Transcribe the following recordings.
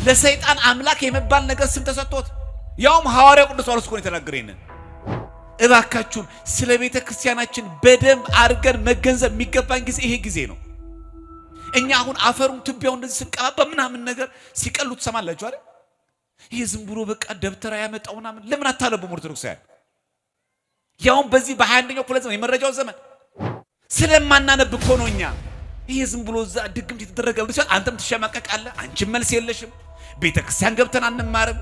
ለሰይጣን አምላክ የመባል ነገር ስም ተሰጥቶት ያውም ሐዋርያው ቅዱስ ጳውሎስ እኮ ነው የተናገረኝ። እባካችሁን ስለ ቤተ ክርስቲያናችን በደም አርገን መገንዘብ የሚገባን ጊዜ ይሄ ጊዜ ነው። እኛ አሁን አፈሩን ትቢያው እንደዚህ ስንቀባባ ምናምን ነገር ሲቀሉ ትሰማላችሁ አይደል? ይሄ ዝም ብሎ በቃ ደብተራ ያመጣውና ለምን አታነቡም ኦርቶዶክሳውያን? ያውም በዚህ በ21ኛው ክፍለ ዘመን የመረጃው ዘመን ስለማናነብ እኮ ነው። እኛ ይሄ ዝም ብሎ እዛ ድግምት የተደረገ ብቻ አንተም ትሸማቀቃለህ፣ አንቺም መልስ የለሽም። ቤተ ክርስቲያን ገብተን አንማርም።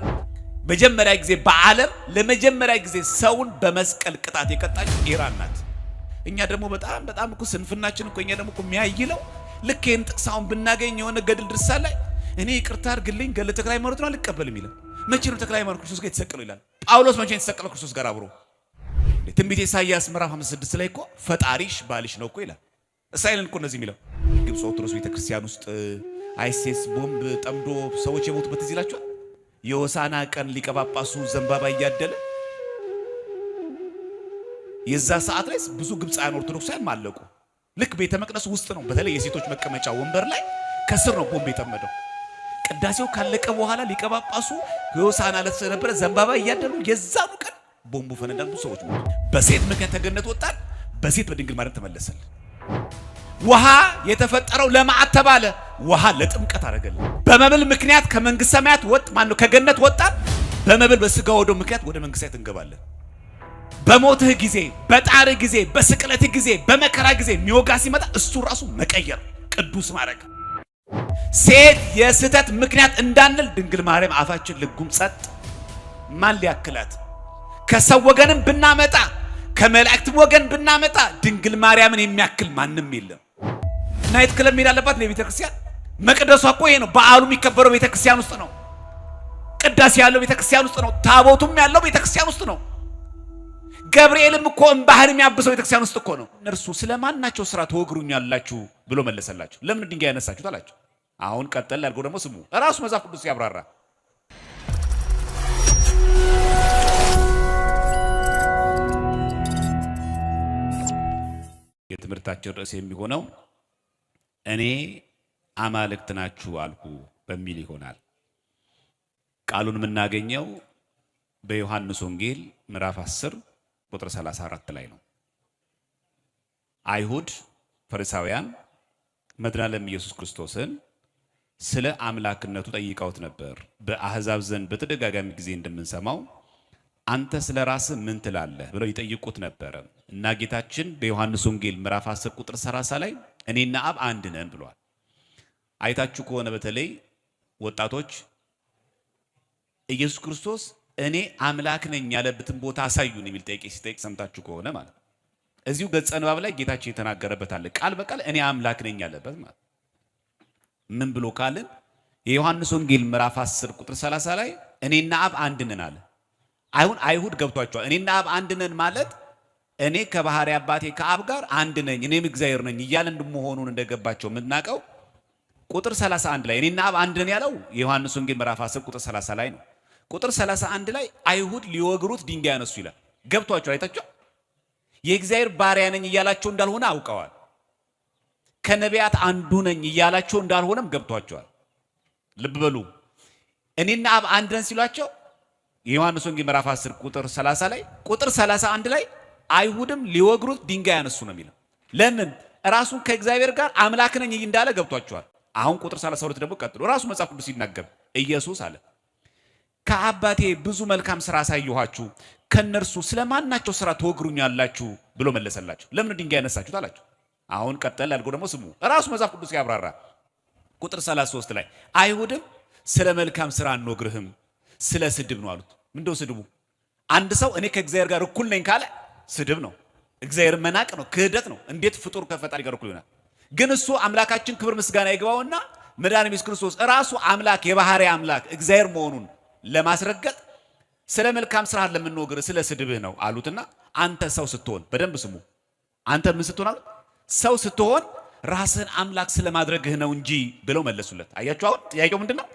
መጀመሪያ ጊዜ በዓለም ለመጀመሪያ ጊዜ ሰውን በመስቀል ቅጣት የቀጣች ኢራን ናት። እኛ ደግሞ በጣም እኮ ስንፍናችን እኮ እኛ ደግሞ እኮ የሚያይለው ልክ ይሄን ጥቅሳውን ብናገኝ የሆነ ገድል ድርሳን ላይ እኔ ይቅርታ አድርግልኝ ገድለ ተክለ ሃይማኖት ነው አልቀበልም ይላል። መቼ ነው ተክለ ሃይማኖት ክርስቶስ ጋር የተሰቀለው ይላል። ጳውሎስ መቼ ነው የተሰቀለው ክርስቶስ ጋር አብሮ? ትንቢተ ኢሳይያስ ምዕራፍ 56 ላይ እኮ ፈጣሪሽ ባልሽ ነው እኮ ይላል። እስራኤልን እኮ እንደዚህ የሚለው ግብጽ ኦርቶዶክስ ቤተክርስቲያን ውስጥ አይሴስ ቦምብ ጠምዶ ሰዎች የሞቱበት እዚህ ይላችኋል። የሆሳና ቀን ሊቀ ጳጳሱ ዘንባባ እያደለ የዛ ሰዓት ላይ ብዙ ግብጻውያን ኦርቶዶክሳውያን ማለቁ። ልክ ቤተ መቅደስ ውስጥ ነው፣ በተለይ የሴቶች መቀመጫ ወንበር ላይ ከስር ነው ቦምብ የጠመደው። ቅዳሴው ካለቀ በኋላ ሊቀ ጳጳሱ የሆሳና ዕለት ስለነበረ ዘንባባ እያደሉ የዛኑ ቀን ቦምቡ ፈነዳ፣ ብዙ ሰዎች ሞቱ። በሴት ምክንያት ከገነት ወጣን፣ በሴት በድንግል ማርያም ተመለሰን። ውሃ የተፈጠረው ለመዓት ተባለ፣ ውሃ ለጥምቀት አደረገልን። በመብል ምክንያት ከመንግስት ሰማያት ከገነት ወጣን፣ በመብል በስጋ ወዶ ምክንያት ወደ መንግስት ሰማያት እንገባለን። በሞትህ ጊዜ፣ በጣርህ ጊዜ፣ በስቅለትህ ጊዜ፣ በመከራ ጊዜ የሚወጋ ሲመጣ እሱ ራሱ መቀየር ቅዱስ ማድረግ። ሴት የስህተት ምክንያት እንዳንል ድንግል ማርያም አፋችን ልጉም ጸጥ። ማን ሊያክላት? ከሰው ወገንም ብናመጣ ከመላእክት ወገን ብናመጣ ድንግል ማርያምን የሚያክል ማንም የለም። ናይት ክለብ መሄድ አለባት ለቤተ ክርስቲያን። መቅደሷ እኮ ይሄ ነው። በዓሉ የሚከበረው ቤተ ክርስቲያን ውስጥ ነው። ቅዳሴ ያለው ቤተ ክርስቲያን ውስጥ ነው። ታቦቱም ያለው ቤተ ክርስቲያን ውስጥ ነው። ገብርኤልም እኮ እምባህር የሚያብሰው ቤተ ክርስቲያን ውስጥ እኮ ነው። እነርሱ ስለማናቸው ስራ ትወግሩኛላችሁ ብሎ መለሰላቸው። ለምን ድንጋይ ያነሳችሁት አላቸው። አሁን ቀጠል አድርጎ ደግሞ ስሙ ራሱ መጽሐፍ ቅዱስ ያብራራ። የትምህርታችን ርዕስ የሚሆነው እኔ አማልክት ናችሁ አልኩ በሚል ይሆናል። ቃሉን የምናገኘው በዮሐንስ ወንጌል ምዕራፍ 10 ቁጥር 34 ላይ ነው። አይሁድ ፈሪሳውያን መድኃኔዓለም ኢየሱስ ክርስቶስን ስለ አምላክነቱ ጠይቀውት ነበር። በአሕዛብ ዘንድ በተደጋጋሚ ጊዜ እንደምንሰማው አንተ ስለ ራስህ ምን ትላለህ ብለው ይጠይቁት ነበር እና ጌታችን በዮሐንስ ወንጌል ምዕራፍ 10 ቁጥር 30 ላይ እኔና አብ አንድ ነን ብሏል። አይታችሁ ከሆነ በተለይ ወጣቶች ኢየሱስ ክርስቶስ እኔ አምላክ ነኝ ያለበትን ቦታ አሳዩን የሚል ጥያቄ ሲጠይቅ ሰምታችሁ ከሆነ ማለት እዚሁ ገጸ ንባብ ላይ ጌታችን የተናገረበት አለ። ቃል በቃል እኔ አምላክ ነኝ ያለበት ማለት ምን ብሎ ካልን የዮሐንስ ወንጌል ምዕራፍ 10 ቁጥር 30 ላይ እኔና አብ አንድ ነን አለ። አይሁድ ገብቷቸዋል። እኔና አብ አንድ ነን ማለት እኔ ከባህሪ አባቴ ከአብ ጋር አንድ ነኝ እኔም እግዚአብሔር ነኝ እያለ እንደመሆኑን እንደገባቸው የምናውቀው ቁጥር 31 ላይ እኔና አብ አንድ ነን ያለው የዮሐንስ ወንጌል ምዕራፍ 10 ቁጥር 30 ላይ ነው። ቁጥር 31 ላይ አይሁድ ሊወግሩት ድንጋይ ያነሱ ይላል። ገብቷቸው አይታችሁ የእግዚአብሔር ባሪያ ነኝ እያላቸው እንዳልሆነ አውቀዋል። ከነቢያት አንዱ ነኝ እያላቸው እንዳልሆነም ገብቷቸዋል። ልብ በሉ። እኔና አብ አንድ ነን ሲሏቸው የዮሐንስ ወንጌል ምዕራፍ 10 ቁጥር 30 ላይ ቁጥር 31 ላይ አይሁድም ሊወግሩት ድንጋይ ያነሱ ነው የሚለው። ለምን? ራሱን ከእግዚአብሔር ጋር አምላክ ነኝ እንዳለ ገብቷቸዋል። አሁን ቁጥር 32 ደግሞ ቀጥሎ ራሱ መጽሐፍ ቅዱስ ሲናገር ኢየሱስ አለ ከአባቴ ብዙ መልካም ስራ አሳየኋችሁ ከነርሱ ስለማናቸው ስራ ትወግሩኛላችሁ ብሎ መለሰላቸው። ለምን ድንጋይ ያነሳችሁት አላቸው። አሁን ቀጠል አድርጎ ደግሞ ስሙ ራሱ መጽሐፍ ቅዱስ ያብራራ። ቁጥር 33 ላይ አይሁድም ስለ መልካም ስራ አንወግርህም ስለ ስድብ ነው አሉት። ምንድነው ስድቡ? አንድ ሰው እኔ ከእግዚአብሔር ጋር እኩል ነኝ ካለ ስድብ ነው። እግዚአብሔር መናቅ ነው፣ ክህደት ነው። እንዴት ፍጡር ከፈጣሪ ጋር እኩል ይሆናል? ግን እሱ አምላካችን ክብር ምስጋና ይግባውና መድኃኒዓለም ኢየሱስ ክርስቶስ ራሱ አምላክ የባህሪ አምላክ እግዚአብሔር መሆኑን ለማስረገጥ ስለ መልካም ስራ ለምንወግር ስለ ስድብህ ነው አሉትና አንተ ሰው ስትሆን በደንብ ስሙ። አንተ ምን ስትሆን አሉት? ሰው ስትሆን ራስህን አምላክ ስለማድረግህ ነው እንጂ ብለው መለሱለት። አያችሁ አሁን ጥያቄው ምንድነው?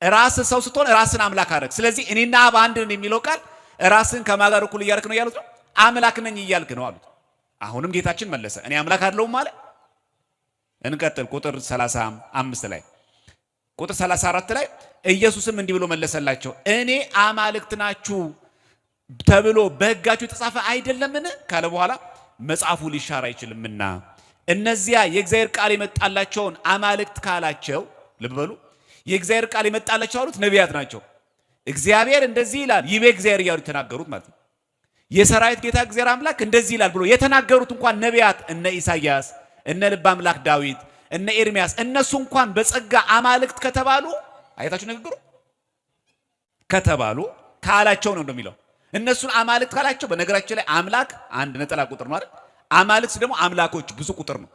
ራስህ ሰው ስትሆን ራስህን አምላክ አድርግ። ስለዚህ እኔና አብ አንድ ነን የሚለው ቃል ራስህን ከማጋር እኩል እያልክ ነው ያሉት ነው። አምላክ ነኝ እያልክ ነው አሉት። አሁንም ጌታችን መለሰ እኔ አምላክ አይደለሁም ማለት። እንቀጥል ቁጥር 35 ላይ ቁጥር 34 ላይ ኢየሱስም እንዲህ ብሎ መለሰላቸው፣ እኔ አማልክት ናችሁ ተብሎ በሕጋችሁ የተጻፈ አይደለምን ካለ በኋላ መጽሐፉ ሊሻር አይችልምና እነዚያ የእግዚአብሔር ቃል የመጣላቸውን አማልክት ካላቸው፣ ልብ በሉ፣ የእግዚአብሔር ቃል የመጣላቸው አሉት ነቢያት ናቸው። እግዚአብሔር እንደዚህ ይላል ይቤ እግዚአብሔር እያሉ የተናገሩት ማለት ነው። የሰራዊት ጌታ እግዚአብሔር አምላክ እንደዚህ ይላል ብሎ የተናገሩት እንኳን ነቢያት እነ ኢሳይያስ፣ እነ ልበ አምላክ ዳዊት፣ እነ ኤርሚያስ እነሱ እንኳን በጸጋ አማልክት ከተባሉ፣ አይታችሁ ንግግሩ ከተባሉ ካላቸው ነው እንደሚለው። እነሱን አማልክት ካላቸው፣ በነገራችን ላይ አምላክ አንድ ነጠላ ቁጥር ነው አይደል? አማልክት ደግሞ አምላኮች ብዙ ቁጥር ነው።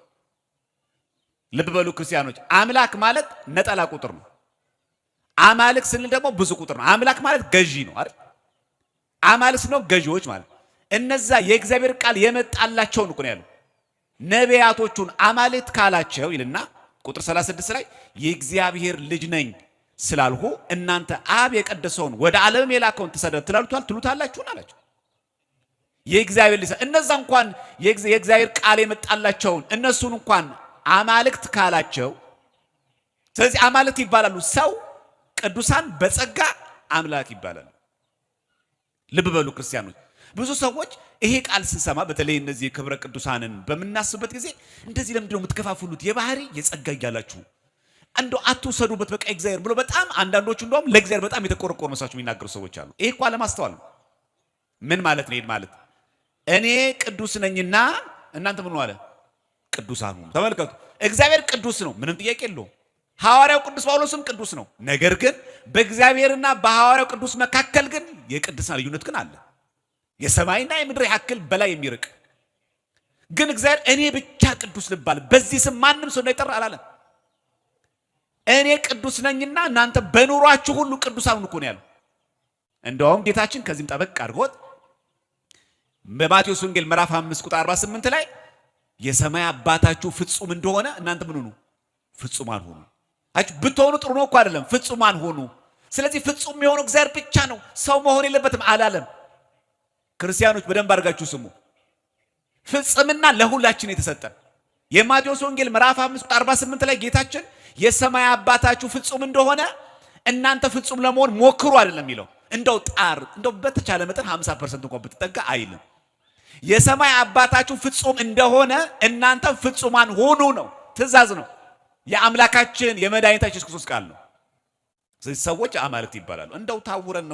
ልብ በሉ ክርስቲያኖች፣ አምላክ ማለት ነጠላ ቁጥር ነው። አማልክት ስንል ደግሞ ብዙ ቁጥር ነው። አምላክ ማለት ገዢ ነው አይደል? አማልክት ነው ገዢዎች ማለት። እነዛ የእግዚአብሔር ቃል የመጣላቸውን እኮ ነው ያለው። ነቢያቶቹን አማልክት ካላቸው ይልና ቁጥር 36 ላይ የእግዚአብሔር ልጅ ነኝ ስላልሁ እናንተ አብ የቀደሰውን ወደ ዓለም የላከውን ትሉታላችሁ አላቸው። የእግዚአብሔር ልጅ እነዛ እንኳን የእግዚአብሔር ቃል የመጣላቸውን እነሱን እንኳን አማልክት ካላቸው፣ ስለዚህ አማልክት ይባላሉ። ሰው ቅዱሳን በጸጋ አምላክ ይባላሉ። ልብ በሉ ክርስቲያኖች፣ ብዙ ሰዎች ይሄ ቃል ስንሰማ በተለይ እነዚህ የክብረ ቅዱሳንን በምናስብበት ጊዜ እንደዚህ ለምንድን ነው የምትከፋፍሉት? የባህሪ የጸጋ እያላችሁ እንደው አትውሰዱበት በቃ እግዚአብሔር ብሎ በጣም አንዳንዶቹ እንደውም ለእግዚአብሔር በጣም የተቆረቆሩ መስዋዕት የሚናገሩ ሰዎች አሉ። ይሄ እኮ አለማስተዋል ነው። ምን ማለት ነው? ይሄ ማለት እኔ ቅዱስ ነኝና እናንተ ምን ማለት ቅዱሳን ሁኑ። ተመልከቱ፣ እግዚአብሔር ቅዱስ ነው፣ ምንም ጥያቄ የለውም። ሐዋርያው ቅዱስ ጳውሎስም ቅዱስ ነው። ነገር ግን በእግዚአብሔርና በሐዋርያው ቅዱስ መካከል ግን የቅድስና ልዩነት ግን አለ። የሰማይና የምድር ያክል በላይ የሚርቅ ግን እግዚአብሔር እኔ ብቻ ቅዱስ ልባል በዚህ ስም ማንም ሰው እንዳይጠራ አላለም። እኔ ቅዱስ ነኝና እናንተ በኑሯችሁ ሁሉ ቅዱሳን ሁኑ ነው ያለው። እንደውም ጌታችን ከዚህም ጠበቅ አድርጎት በማቴዎስ ወንጌል ምዕራፍ 5 ቁጥር 48 ላይ የሰማይ አባታችሁ ፍጹም እንደሆነ እናንተ ምን ሁኑ? ፍጹማን ሁኑ። አጭ ብትሆኑ ጥሩ ነው እኮ አይደለም፣ ፍጹማን ሁኑ። ስለዚህ ፍጹም የሆነው እግዚአብሔር ብቻ ነው፣ ሰው መሆን የለበትም አላለም። ክርስቲያኖች በደንብ አድርጋችሁ ስሙ። ፍጽምና ለሁላችን የተሰጠ የማቴዎስ ወንጌል ምዕራፍ 5 ቁጥር 48 ላይ ጌታችን የሰማይ አባታችሁ ፍጹም እንደሆነ እናንተ ፍጹም ለመሆን ሞክሩ አይደለም የሚለው። እንደው በተቻለ መጠን 50% እንኳን ብትጠጋ አይልም። የሰማይ አባታችሁ ፍጹም እንደሆነ እናንተ ፍጹማን ሆኑ ነው፣ ትእዛዝ ነው። የአምላካችን የመድኃኒታችን ኢየሱስ ክርስቶስ ቃል ነው። ስለዚህ ሰዎች አማልክት ይባላሉ። እንደው ታውረን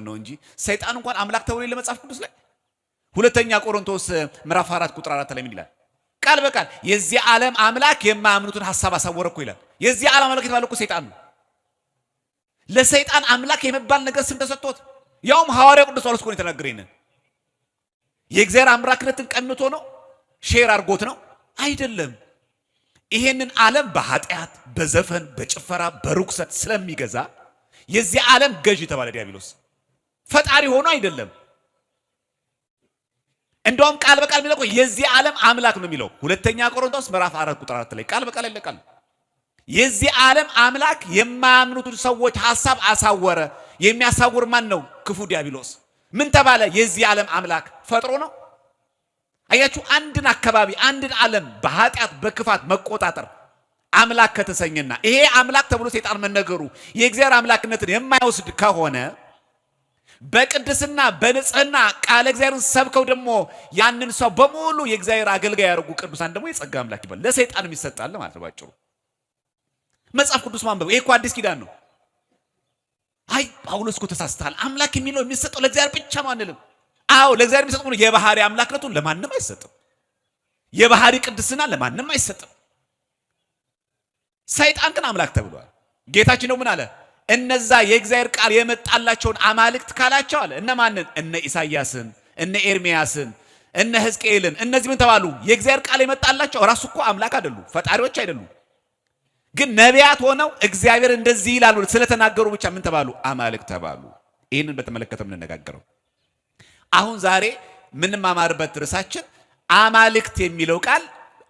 ነው እንጂ ሰይጣን እንኳን አምላክ ተብሎ ለመጽሐፍ ቅዱስ ላይ ሁለተኛ ቆሮንቶስ ምዕራፍ 4 ቁጥር 4 ላይ ምን ይላል? ቃል በቃል የዚህ ዓለም አምላክ የማያምኑትን ሐሳብ አሳወረ እኮ ይላል። የዚህ ዓለም አምላክ የተባለው እኮ ሰይጣን ነው። ለሰይጣን አምላክ የመባል ነገር ስም ተሰጥቶት ያውም ሐዋርያው ቅዱስ ጳውሎስ እኮ ነው የተናገረው። የእግዚአብሔር አምላክነትን ቀምቶ ነው ሼር አድርጎት ነው አይደለም። ይሄንን ዓለም በኃጢአት በዘፈን በጭፈራ በርኩሰት ስለሚገዛ የዚህ ዓለም ገዥ ተባለ ዲያብሎስ። ፈጣሪ ሆኖ አይደለም። እንደውም ቃል በቃል የሚለው የዚህ ዓለም አምላክ ነው የሚለው ሁለተኛ ቆሮንቶስ ምዕራፍ 4 ቁጥር 4 ላይ ቃል በቃል ይለቃል። የዚህ ዓለም አምላክ የማያምኑትን ሰዎች ሐሳብ አሳወረ። የሚያሳውር ማን ነው? ክፉ ዲያብሎስ። ምን ተባለ? የዚህ ዓለም አምላክ ፈጥሮ ነው። አያችሁ፣ አንድን አካባቢ አንድን ዓለም በኃጢአት በክፋት መቆጣጠር አምላክ ከተሰኘና ይሄ አምላክ ተብሎ ሰይጣን መነገሩ የእግዚአብሔር አምላክነትን የማይወስድ ከሆነ በቅድስና በንጽህና ቃለ እግዚአብሔርን ሰብከው ደግሞ ያንን ሰው በሙሉ የእግዚአብሔር አገልጋይ ያደርጉ ቅዱሳን ደግሞ የጸጋ አምላክ ይባል። ለሰይጣንም ይሰጣል ማለት ነው ባጭሩ። መጽሐፍ ቅዱስ ማንበብ ይሄ እኮ አዲስ ኪዳን ነው። አይ ጳውሎስ እኮ ተሳስተሃል፣ አምላክ የሚለው የሚሰጠው ለእግዚአብሔር ብቻ ነው አንልም። አዎ ለእግዚአብሔር የሚሰጠው ነው። የባህሪ አምላክነቱን ለማንም አይሰጥም። የባህሪ ቅድስና ለማንም አይሰጥም። ሰይጣን ግን አምላክ ተብሏል። ጌታችን ነው ምን አለ? እነዛ የእግዚአብሔር ቃል የመጣላቸውን አማልክት ካላቸው አለ እነማንን? እነ ኢሳይያስን፣ እነ ኤርሚያስን፣ እነ ሕዝቅኤልን። እነዚህ ምን ተባሉ? የእግዚአብሔር ቃል የመጣላቸው ራሱ እኮ አምላክ አይደሉ፣ ፈጣሪዎች አይደሉም። ግን ነቢያት ሆነው እግዚአብሔር እንደዚህ ይላል ስለተናገሩ ብቻ ምን ተባሉ? አማልክት ተባሉ። ይህንን በተመለከተ የምንነጋገረው አሁን ዛሬ ምንማማርበት ርዕሳችን አማልክት የሚለው ቃል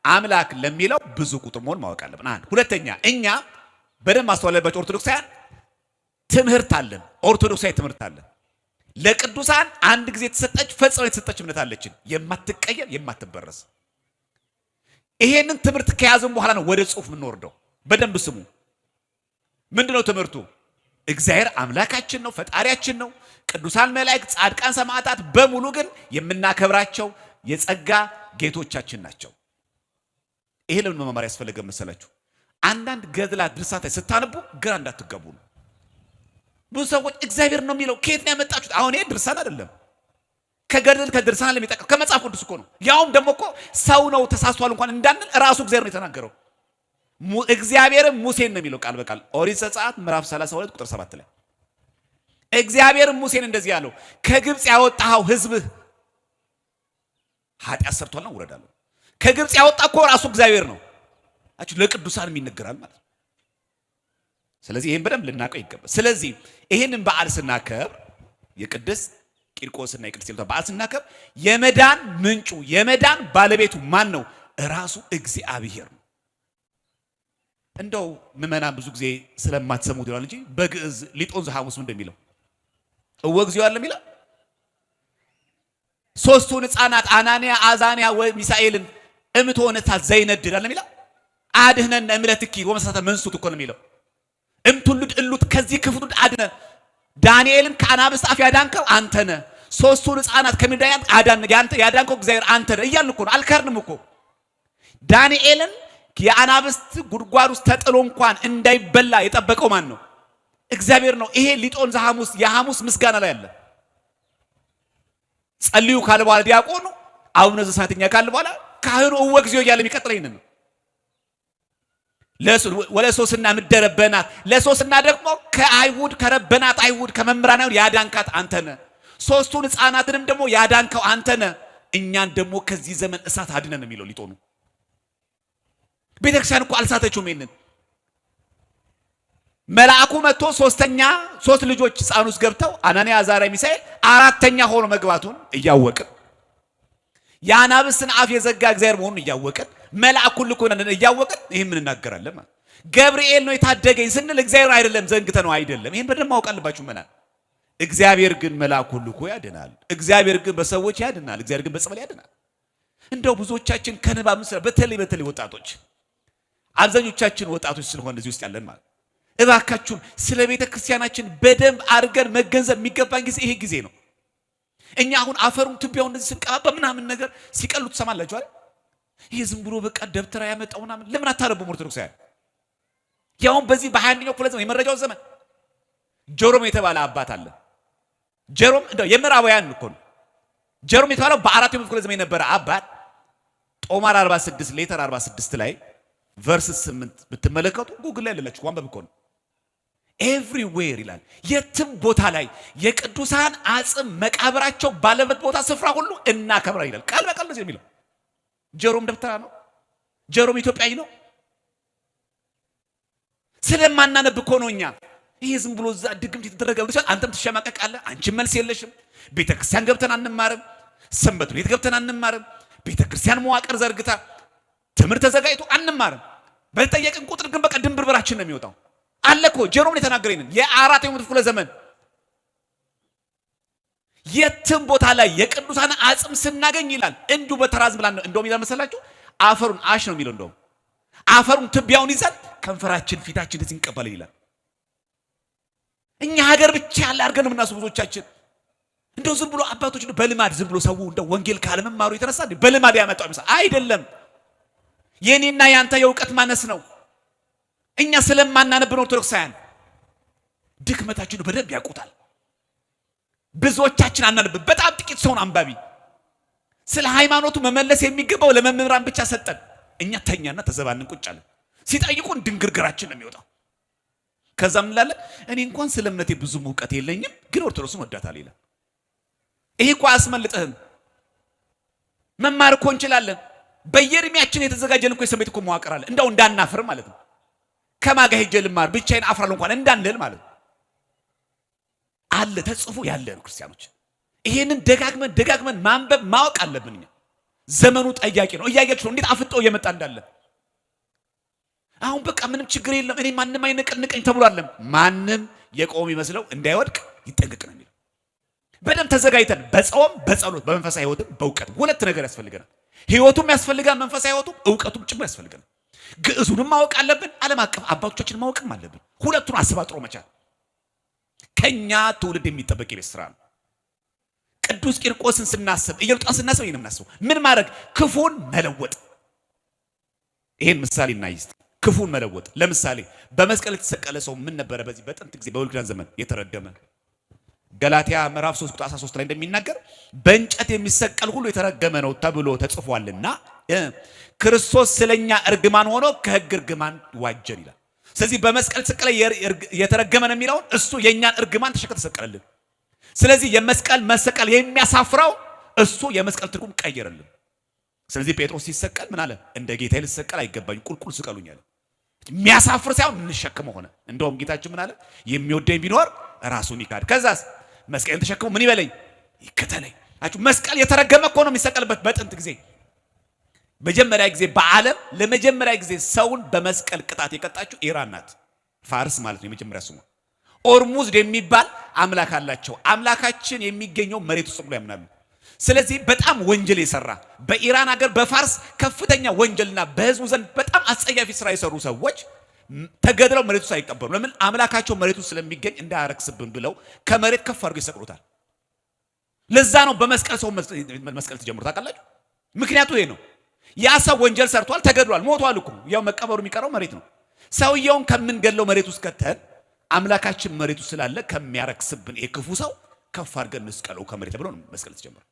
አምላክ ለሚለው ብዙ ቁጥር መሆን ማወቅ አለብን። አንድ ሁለተኛ፣ እኛ በደንብ ማስተዋለባቸው ኦርቶዶክሳውያን ትምህርት አለን። ኦርቶዶክሳዊ ትምህርት አለን። ለቅዱሳን አንድ ጊዜ የተሰጠች ፈጽሞ የተሰጠች እምነት አለችን፣ የማትቀየር የማትበረስ። ይሄንን ትምህርት ከያዝን በኋላ ነው ወደ ጽሑፍ የምንወርደው። በደንብ ስሙ። ምንድነው ትምህርቱ? እግዚአብሔር አምላካችን ነው፣ ፈጣሪያችን ነው። ቅዱሳን መላእክት፣ ጻድቃን፣ ሰማዕታት በሙሉ ግን የምናከብራቸው የጸጋ ጌቶቻችን ናቸው። ይሄ ለምን መማር ያስፈልገ መሰላችሁ? አንዳንድ ገድላት ድርሳታት ስታነቡ ግራ እንዳትገቡ ነው። ብዙ ሰዎች እግዚአብሔር ነው የሚለው ከየት ነው ያመጣችሁት? አሁን ይሄ ድርሳን አይደለም። ከድርሳን ለሚጠቀም ከመጽሐፍ ቅዱስ እኮ ነው። ያውም ደግሞ እኮ ሰው ነው ተሳስቷል እንኳን እንዳንል ራሱ እግዚአብሔር ነው የተናገረው። እግዚአብሔርም ሙሴን ነው የሚለው ቃል በቃል ኦሪት ዘጸአት ምዕራፍ 32 ቁጥር 7 ላይ እግዚአብሔርም ሙሴን እንደዚህ ያለው ከግብጽ ያወጣው ሕዝብህ ኃጢአት ሰርቷልና ውረዳለሁ። ከግብጽ ያወጣ እኮ ራሱ እግዚአብሔር ነው። አቹ ለቅዱሳን የሚነገራል ማለት ነው። ስለዚህ ይሄን በደንብ ልናቀው ይገባል። ስለዚህ ይሄንን በዓል ስናከብር የቅዱስ ቂርቆስና የቅድስት ኤልሳቤጥ በዓል ስናከብር የመዳን ምንጩ የመዳን ባለቤቱ ማን ነው? ራሱ እግዚአብሔር ነው። እንደው ምዕመናን ብዙ ጊዜ ስለማትሰሙት ይላል እንጂ በግዕዝ ሊጦን ዘሐሙስ ምን እንደሚለው እወግዚኦ ያለ የሚለው ሶስቱን ሕፃናት አናንያ አዛንያ ወሚሳኤልን እምትሆነታ ዘይነድድ አለ የሚለው አድህነን እምለትኪ ወመሳተ መንሱት እኮ ነው የሚለው እምትውልድ እሉት ከዚህ ክፉ አድነ ዳንኤልን ከአናብስት አፍ ያዳንከው አንተ ነህ። ሶስቱን ሕፃናት ከሚዳያን ያዳንከው እግዚአብሔር አንተ ነህ እያልን እኮ ነው። አልካርንም እኮ ዳንኤልን የአናብስት ጉድጓድ ውስጥ ተጥሎ እንኳን እንዳይበላ የጠበቀው ማን ነው? እግዚአብሔር ነው። ይሄ ሊጦን ዘሐሙስ የሐሙስ ምስጋና ላይ አለ። ጸልዩ ካለ በኋላ ዲያቆኑ አቡነ ዘበሰማያት ካለ በኋላ ካህኑ እወግዚኦ እያለ የሚቀጥለው ይሄንን ነው። ወለሶስና ምደረበናት ለሶስና ደግሞ ከአይሁድ ከረበናት አይሁድ ከመምህራን አይሁድ ያዳንካት አንተ ነህ። ሶስቱን ሕፃናትንም ደግሞ ያዳንከው አንተ ነህ። እኛን ደግሞ ከዚህ ዘመን እሳት አድነን የሚለው ሊጦኑ ቤተክርስቲያን እኮ አልሳተችውም። ይሄንን መልአኩ መጥቶ ሶስት ልጆች ሕፃን ውስጥ ገብተው አናንያ አዛርያ ሚሳኤል አራተኛ ሆኖ መግባቱን እያወቅን የአናብስትን አፍ የዘጋ እግዚአብሔር መሆኑን እያወቅን መልአኩ ልኮ እያወቅን ይሄን ምን እናገራለን ማለት ገብርኤል ነው የታደገኝ ስንል እግዚአብሔር አይደለም ዘንግተ ነው አይደለም። ይሄን በደንብ ማወቅ አለባችሁ መናን። እግዚአብሔር ግን መልአኩ ልኮ ያድናል። እግዚአብሔር ግን በሰዎች ያድናል። እግዚአብሔር ግን በጸበል ያድናል። እንደው ብዙዎቻችን ከንባብ ምስራ በተለይ ወጣቶች አብዛኞቻችን ወጣቶች ስለሆነ እዚህ ውስጥ ያለን ማለት እባካችሁን ስለ ቤተ ክርስቲያናችን በደንብ አድርገን መገንዘብ የሚገባን ጊዜ ይሄ ጊዜ ነው። እኛ አሁን አፈሩን ትቢያውን እንደዚህ ስንቀባባ ምናምን ነገር ሲቀሉ ትሰማላችሁ አይደል? ይሄ ዝም ብሎ በቃ ደብተራ ያመጣው ምናምን ለምን አታረቡም? ኦርቶዶክሳውያን ያውም በዚህ በ21ኛው ክፍለ ዘመን የመረጃው ዘመን ጀሮም የተባለ አባት አለ። ጀሮም እንደው የምዕራባውያን እኮ ነው። ጀሮም የተባለው በ4ኛው ክፍለ ዘመን የነበረ አባት ጦማር 46 ሌተር 46 ላይ ቨርስ 8 ብትመለከቱ ጉግል ላይ ለላችሁ ዋንበብ እኮ ነው። ኤቭሪዌር ይላል የትም ቦታ ላይ የቅዱሳን አጽም መቃብራቸው ባለበት ቦታ ስፍራ ሁሉ እናከብራ ይላል። ቃል በቃል ነው የሚለው። ጀሮም ደብተራ ነው። ጀሮም ኢትዮጵያዊ ነው። ስለማናነብ እኮ ነው እኛ ይሄ ዝም ብሎ እዛ ድግምት የተደረገ ብቻ አንተም ትሸማቀቃለህ። አንቺ መልስ የለሽም። ቤተክርስቲያን ገብተን አንማርም። ሰንበት ቤት ገብተን አንማርም። ቤተክርስቲያን መዋቅር ዘርግታ ትምህርት ተዘጋጅቶ አንማርም። በተጠየቅን ቁጥር ግን በቃ ድንብርብራችን ነው የሚወጣው። አለኮ ጀሮም የተናገረንን የ4ኛው ክፍለ ዘመን የትም ቦታ ላይ የቅዱሳን አጽም ስናገኝ ይላል እንዱ በተራዝም ብላ እንደውም ይላል መሰላችሁ አፈሩን አሽ ነው የሚለው። እንደውም አፈሩን ትቢያውን ይዘን ከንፈራችን ፊታችን እዚህ እንቀበል ይላል። እኛ ሀገር ብቻ ያለ አድርገን ነው የምናስበው ብዙዎቻችን። እንደው ዝም ብሎ አባቶች ነው በልማድ ዝም ብሎ ሰው እንደው ወንጌል ካለመማሩ የተነሳ በልማድ ያመጣው አይደለም። የኔና ያንተ የእውቀት ማነስ ነው። እኛ ስለማናነብ ነው። ኦርቶዶክሳውያን ድክመታችን በደንብ ያውቁታል። ብዙዎቻችን አናነብ። በጣም ጥቂት ሰውን አንባቢ። ስለ ሃይማኖቱ መመለስ የሚገባው ለመምህራን ብቻ ሰጠን። እኛ ተኛና ተዘባንን ቁጭ አለን። ሲጠይቁን ድንግርግራችን ነው የሚወጣው። ከዛ ምን እንላለን? እኔ እንኳን ስለ እምነቴ ብዙ እውቀት የለኝም፣ ግን ኦርቶዶክስን ወዳታለሁ ይላል። ይሄ እኮ አያስመልጥህም። መማር እኮ እንችላለን። በየእድሜያችን የተዘጋጀን እኮ የሰንበት እኮ መዋቅር አለ። እንደው እንዳናፍር ማለት ነው። ከማጋ ሄጄ ልማር ብቻዬን አፍራለሁ እንኳን እንዳንል ማለት ነው። አለ ተጽፎ ያለ ነው ክርስቲያኖች። ይሄንን ደጋግመን ማንበብ ማወቅ አለብን። እኛ ዘመኑ ጠያቂ ነው። እያያችሁ ነው እንዴት አፍጦ እየመጣ እንዳለ። አሁን በቃ ምንም ችግር የለም እኔ ማንም አይነቀንቀኝ ተብሏል። ማንም የቆም ይመስለው እንዳይወድቅ ይጠንቀቅ ነው የሚለው። በደም ተዘጋጅተን በጾም በጸሎት በመንፈሳዊ ህይወትም በእውቀት ሁለት ነገር ያስፈልገናል። ህይወቱም ያስፈልጋል፣ መንፈሳዊ ህይወቱም እውቀቱም ጭምር ያስፈልገናል። ግዕዙንም ማወቅ አለብን፣ ዓለም አቀፍ አባቶቻችን ማወቅም አለብን። ሁለቱን አሰባጥሮ መቻል ከኛ ትውልድ የሚጠበቅ የቤት ስራ ነው። ቅዱስ ቂርቆስን ስናስብ ኢየሉጣን ስናስብ ይሄን እናስበው። ምን ማድረግ? ክፉን መለወጥ። ይሄን ምሳሌ እናይዝ። ክፉን መለወጥ። ለምሳሌ በመስቀል የተሰቀለ ሰው ምን ነበረ? በዚህ በጥንት ጊዜ በብሉይ ኪዳን ዘመን የተረገመ። ገላትያ ምዕራፍ 3 ቁጥር 13 ላይ እንደሚናገር በእንጨት የሚሰቀል ሁሉ የተረገመ ነው ተብሎ ተጽፏልና ክርስቶስ ስለኛ እርግማን ሆኖ ከሕግ እርግማን ዋጀን ይላል። ስለዚህ በመስቀል የተሰቀለ የተረገመ ነው የሚለውን እሱ የኛን እርግማን ተሸክሞ ተሰቀለልን። ስለዚህ የመስቀል መሰቀል የሚያሳፍረው እሱ የመስቀል ትርጉም ቀየረልን። ስለዚህ ጴጥሮስ ሲሰቀል ምን አለ? እንደ ጌታዬ ልሰቀል አይገባኝ፣ ቁልቁል ስቀሉኝ አለ። የሚያሳፍር ሳይሆን እንሸከመው ሆነ። እንደውም ጌታችን ምን አለ? የሚወደኝ ቢኖር ራሱን ይካድ፣ ከዛስ መስቀልን ተሸክሞ ምን ይበለኝ? ይከተለኝ። አችሁ መስቀል የተረገመ እኮ ነው የሚሰቀልበት። በጥንት ጊዜ መጀመሪያ ጊዜ በዓለም ለመጀመሪያ ጊዜ ሰውን በመስቀል ቅጣት የቀጣችው ኢራን ናት። ፋርስ ማለት ነው የመጀመሪያ ስሙ። ኦርሙዝድ የሚባል አምላክ አላቸው። አምላካችን የሚገኘው መሬት ውስጥ ብሎ ያምናሉ። ስለዚህ በጣም ወንጀል የሰራ በኢራን ሀገር በፋርስ ከፍተኛ ወንጀልና በህዝቡ ዘንድ በጣም አጸያፊ ስራ የሰሩ ሰዎች ተገድለው መሬት ውስጥ አይቀበሩ። ለምን? አምላካቸው መሬት ውስጥ ስለሚገኝ እንዳያረክስብን ብለው ከመሬት ከፍ አድርገው ይሰቅሉታል። ለዛ ነው በመስቀል ሰው መስቀል ተጀምሮ ታውቃላችሁ። ምክንያቱ ይሄ ነው። ያ ሰው ወንጀል ሰርቷል፣ ተገድሏል፣ ሞቷል እኮ ያው መቀበሩ የሚቀረው መሬት ነው። ሰውየውን ከምንገድለው መሬት ውስጥ ከተን አምላካችን መሬቱ ስላለ ከሚያረክስብን ይሄ ክፉ ሰው ከፍ አድርገን እንስቀለው ከመሬት ብሎ ነው መስቀል ተጀመረ።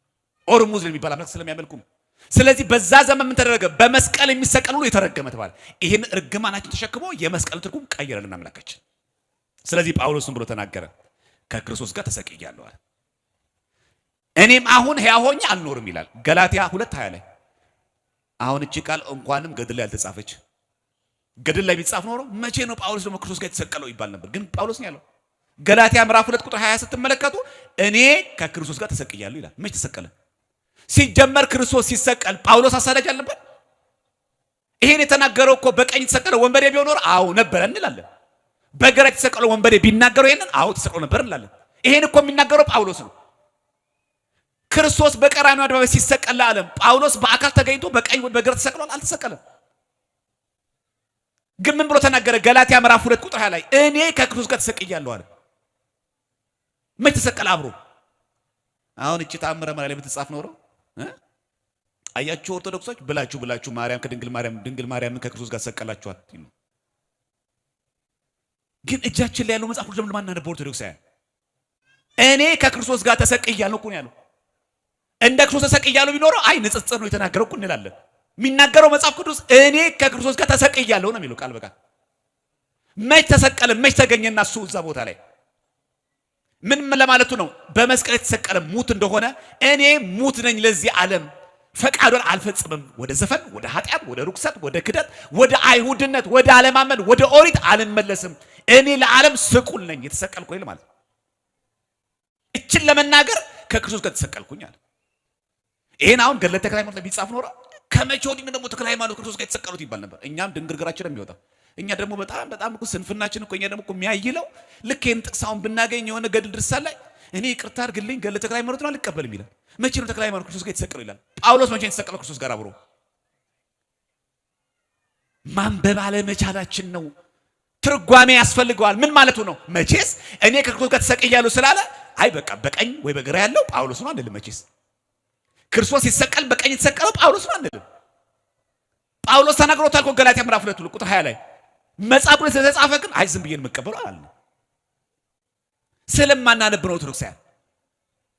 ኦርሙዝ የሚባል አምላክ ስለሚያመልኩ። ስለዚህ በዛ ዘመን ምን ተደረገ? በመስቀል የሚሰቀል ሁሉ የተረገመ ተባለ። ይሄን እርግማናችን ተሸክሞ የመስቀል ትርጉም ቀየረልን አምላካችን። ስለዚህ ጳውሎስም ብሎ ተናገረ፣ ከክርስቶስ ጋር ተሰቅያለሁ አለ። እኔም አሁን ሕያው ሆኜ አልኖርም ይላል ገላትያ 2:20 ላይ። አሁን እቺ ቃል እንኳንም ገድል ላይ ያልተጻፈች፣ ገድል ላይ ቢጻፍ ኖሮ መቼ ነው ጳውሎስ ደግሞ ክርስቶስ ጋር የተሰቀለው ይባል ነበር። ግን ጳውሎስ ነው ያለው። ገላትያ ምዕራፍ 2 ቁጥር 20 ስትመለከቱ እኔ ከክርስቶስ ጋር ተሰቅያለሁ ይላል። መቼ ተሰቀለ? ሲጀመር ክርስቶስ ሲሰቀል ጳውሎስ አሳዳጅ አልነበር? ይሄን የተናገረው እኮ በቀኝ የተሰቀለው ወንበዴ ቢሆን ኖሮ አዎ ነበር እንላለን። በግራ የተሰቀለው ወንበዴ ቢናገረው ይሄንን አዎ ተሰቅሎ ነበር እንላለን። ይሄን እኮ የሚናገረው ጳውሎስ ነው። ክርስቶስ በቀራንዮ አደባባይ ሲሰቀል ለዓለም ጳውሎስ በአካል ተገኝቶ በቀኝ በግራ ተሰቅሏል? አልተሰቀለም። ግን ምን ብሎ ተናገረ? ገላትያ ምዕራፍ 2 ቁጥር 20 ላይ እኔ ከክርስቶስ ጋር ተሰቅያለሁ አለ። መቼ ተሰቀለ? አብሮ። አሁን እቺ ተአምረ ማርያም ላይ ብትጻፍ ኖሮ አያችሁ ኦርቶዶክሶች ብላችሁ ማርያም ድንግል ማርያምን ከክርስቶስ ጋር ተሰቀላችኋት ይሉ። ግን እጃችን ላይ ያለው መጽሐፍ ሁሉ ለማን ነው? ኦርቶዶክሳውያን እኔ ከክርስቶስ ጋር ተሰቅያለሁ እኮ ነው ያለው። እንደ ክርስቶስ ተሰቅያለሁ ቢኖረው አይ ንጽጽር ነው የተናገረው እኮ እንላለን። የሚናገረው መጽሐፍ ቅዱስ እኔ ከክርስቶስ ጋር ተሰቅያለሁ ነው የሚለው ቃል በቃል። መች ተሰቀለ? መች ተገኘና እሱ እዛ ቦታ ላይ ምን ለማለቱ ነው? በመስቀል የተሰቀለ ሙት እንደሆነ እኔ ሙት ነኝ ለዚህ ዓለም፣ ፈቃዱን አልፈጽምም። ወደ ዘፈን፣ ወደ ኃጢአት፣ ወደ ርኩሰት፣ ወደ ክደት፣ ወደ አይሁድነት፣ ወደ አለማመን፣ ወደ ኦሪት አልመለስም። እኔ ለዓለም ስቁል ነኝ የተሰቀልኩ ይል ማለት እችን ለመናገር ከክርስቶስ ጋር ተሰቀልኩኝ አለ። ይሄን አሁን ገድለ ተክለ ሃይማኖት ላይ ቢጻፍ ኖሮ ከመቼ ወዲህ ምን ደግሞ ተክለ ሃይማኖት ክርስቶስ ጋር የተሰቀሉት ይባል ነበር። እኛም ድንግርግራችን የሚወጣው እኛ ደግሞ በጣም እኮ ስንፍናችን እኮ እኛ ደግሞ እኮ የሚያይለው ልክ ይሄን ጥቅሳውን ብናገኝ የሆነ ገድል ድርሳን ላይ እኔ ይቅርታ አድርግልኝ ገድለ ተክለ ሃይማኖት ነው አልቀበልም ይላል። መቼ ነው ተክለ ሃይማኖት ክርስቶስ ጋር የተሰቀለው ይላል። ጳውሎስ መቼ የተሰቀለው ክርስቶስ ጋር አብሮ? ማንበብ አለመቻላችን ነው። ትርጓሜ ያስፈልገዋል። ምን ማለቱ ነው? መቼስ እኔ ከክርስቶስ ጋር ተሰቅያለሁ ስላለ አይ በቃ በቀኝ ወይ በግራ ያለው ጳውሎስ ነው አንልም። መቼስ ክርስቶስ ሲሰቀል በቀኝ የተሰቀለው ጳውሎስ ነው አንልም። ጳውሎስ ተናግሮታል እኮ ገላትያ ምዕራፍ 2 ቁጥር 20 ላይ መጽሐፉ ላይ ስለተጻፈ ግን አይ ዝም ብዬ የምቀበለው አላለም። ስለማናነብ ነው ኦርቶዶክሳውያን።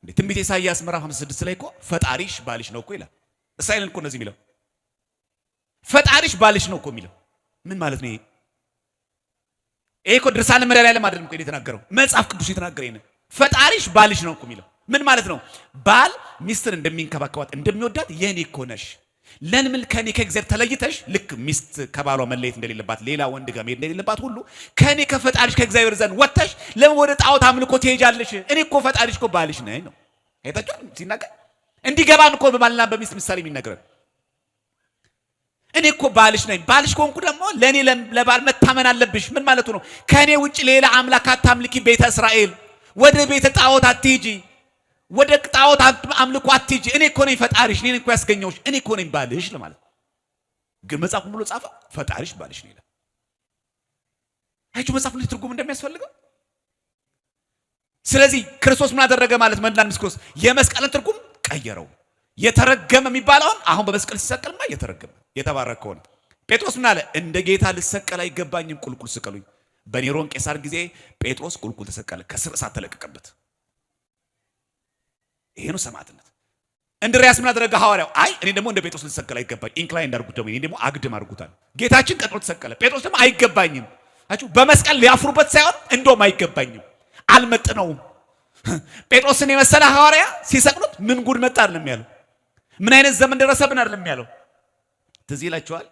እንዴ ትንቢተ ኢሳይያስ ምዕራፍ 56 ላይ እኮ ፈጣሪሽ ባልሽ ነው እኮ ይላል። እስራኤልን እኮ እንደዚህ የሚለው ፈጣሪሽ ባልሽ ነው እኮ የሚለው ምን ማለት ነው? ይሄ እኮ ድርሳነ መድኃኔዓለም አይደለም እኮ የተናገረው መጽሐፍ ቅዱስ የተናገረው ይሄን ፈጣሪሽ ባልሽ ነው እኮ የሚለው ምን ማለት ነው? ባል ሚስትን እንደሚንከባከባት እንደሚወዳት የኔ እኮ ነሽ። ለምን ከኔ ከእግዚአብሔር ተለይተሽ ልክ ሚስት ከባሏ መለየት እንደሌለባት ሌላ ወንድ ጋር መሄድ እንደሌለባት ሁሉ ከኔ ከፈጣሪሽ ከእግዚአብሔር ዘንድ ወጥተሽ ለምን ወደ ጣዖት አምልኮ ትሄጃለሽ? እኔ እኮ ፈጣሪሽ እኮ ባልሽ ነኝ ነው። አይታችኋል ሲናገር እንዲገባን እኮ በባልና በሚስት ምሳሌ የሚነገረን እኔ እኮ ባልሽ ነኝ። ባልሽ ከሆንኩ ደግሞ ለኔ ለባል መታመን አለብሽ። ምን ማለቱ ነው? ከኔ ውጭ ሌላ አምላክ አታምልኪ ቤተ እስራኤል። ወደ ቤተ ጣዖት አትሂጂ፣ ወደ ጣዖት አምልኮ አትሂጂ። እኔ እኮ ነኝ ፈጣሪሽ፣ እኔ እኮ ያስገኘሁሽ፣ እኔ እኮ ነኝ ባልሽ ለማለት ግን መጽሐፍ ብሎ ጻፈ ፈጣሪሽ ባልሽ ነው ይላል። አይቹ መጽሐፍ ላይ ትርጉም እንደሚያስፈልገው። ስለዚህ ክርስቶስ ምን አደረገ ማለት መድኃኒት ክርስቶስ የመስቀልን ትርጉም ቀየረው። የተረገመ የሚባለውን አሁን በመስቀል ሲሰቀልማ የተረገመ የተባረከው ነው። ጴጥሮስ ምን አለ? እንደ ጌታ ልሰቀል አይገባኝም፣ ቁልቁል ስቀሉኝ። በኔሮን ቄሳር ጊዜ ጴጥሮስ ቁልቁል ተሰቀለ፣ ከስር እሳት ተለቀቀበት። ይሄ ነው ሰማዕትነት። እንድርያስ ምን አደረገ ሐዋርያው? አይ እኔ ደግሞ እንደ ጴጥሮስ ልሰቀል አይገባኝ፣ ኢንክላይን እንዳርጉት ደግሞ እኔ ደግሞ አግድም አድርጉታል። ጌታችን ቀጥሎ ተሰቀለ፣ ጴጥሮስ ደግሞ አይገባኝም። አችሁ በመስቀል ሊያፍሩበት ሳይሆን እንደውም አይገባኝም፣ አልመጥነውም። ጴጥሮስን የመሰለ ሐዋርያ ሲሰቅሉት ምን ጉድ መጣ አይደለም ያለው፣ ምን አይነት ዘመን ደረሰብን አይደለም ያለው። ትዝ ይላችኋል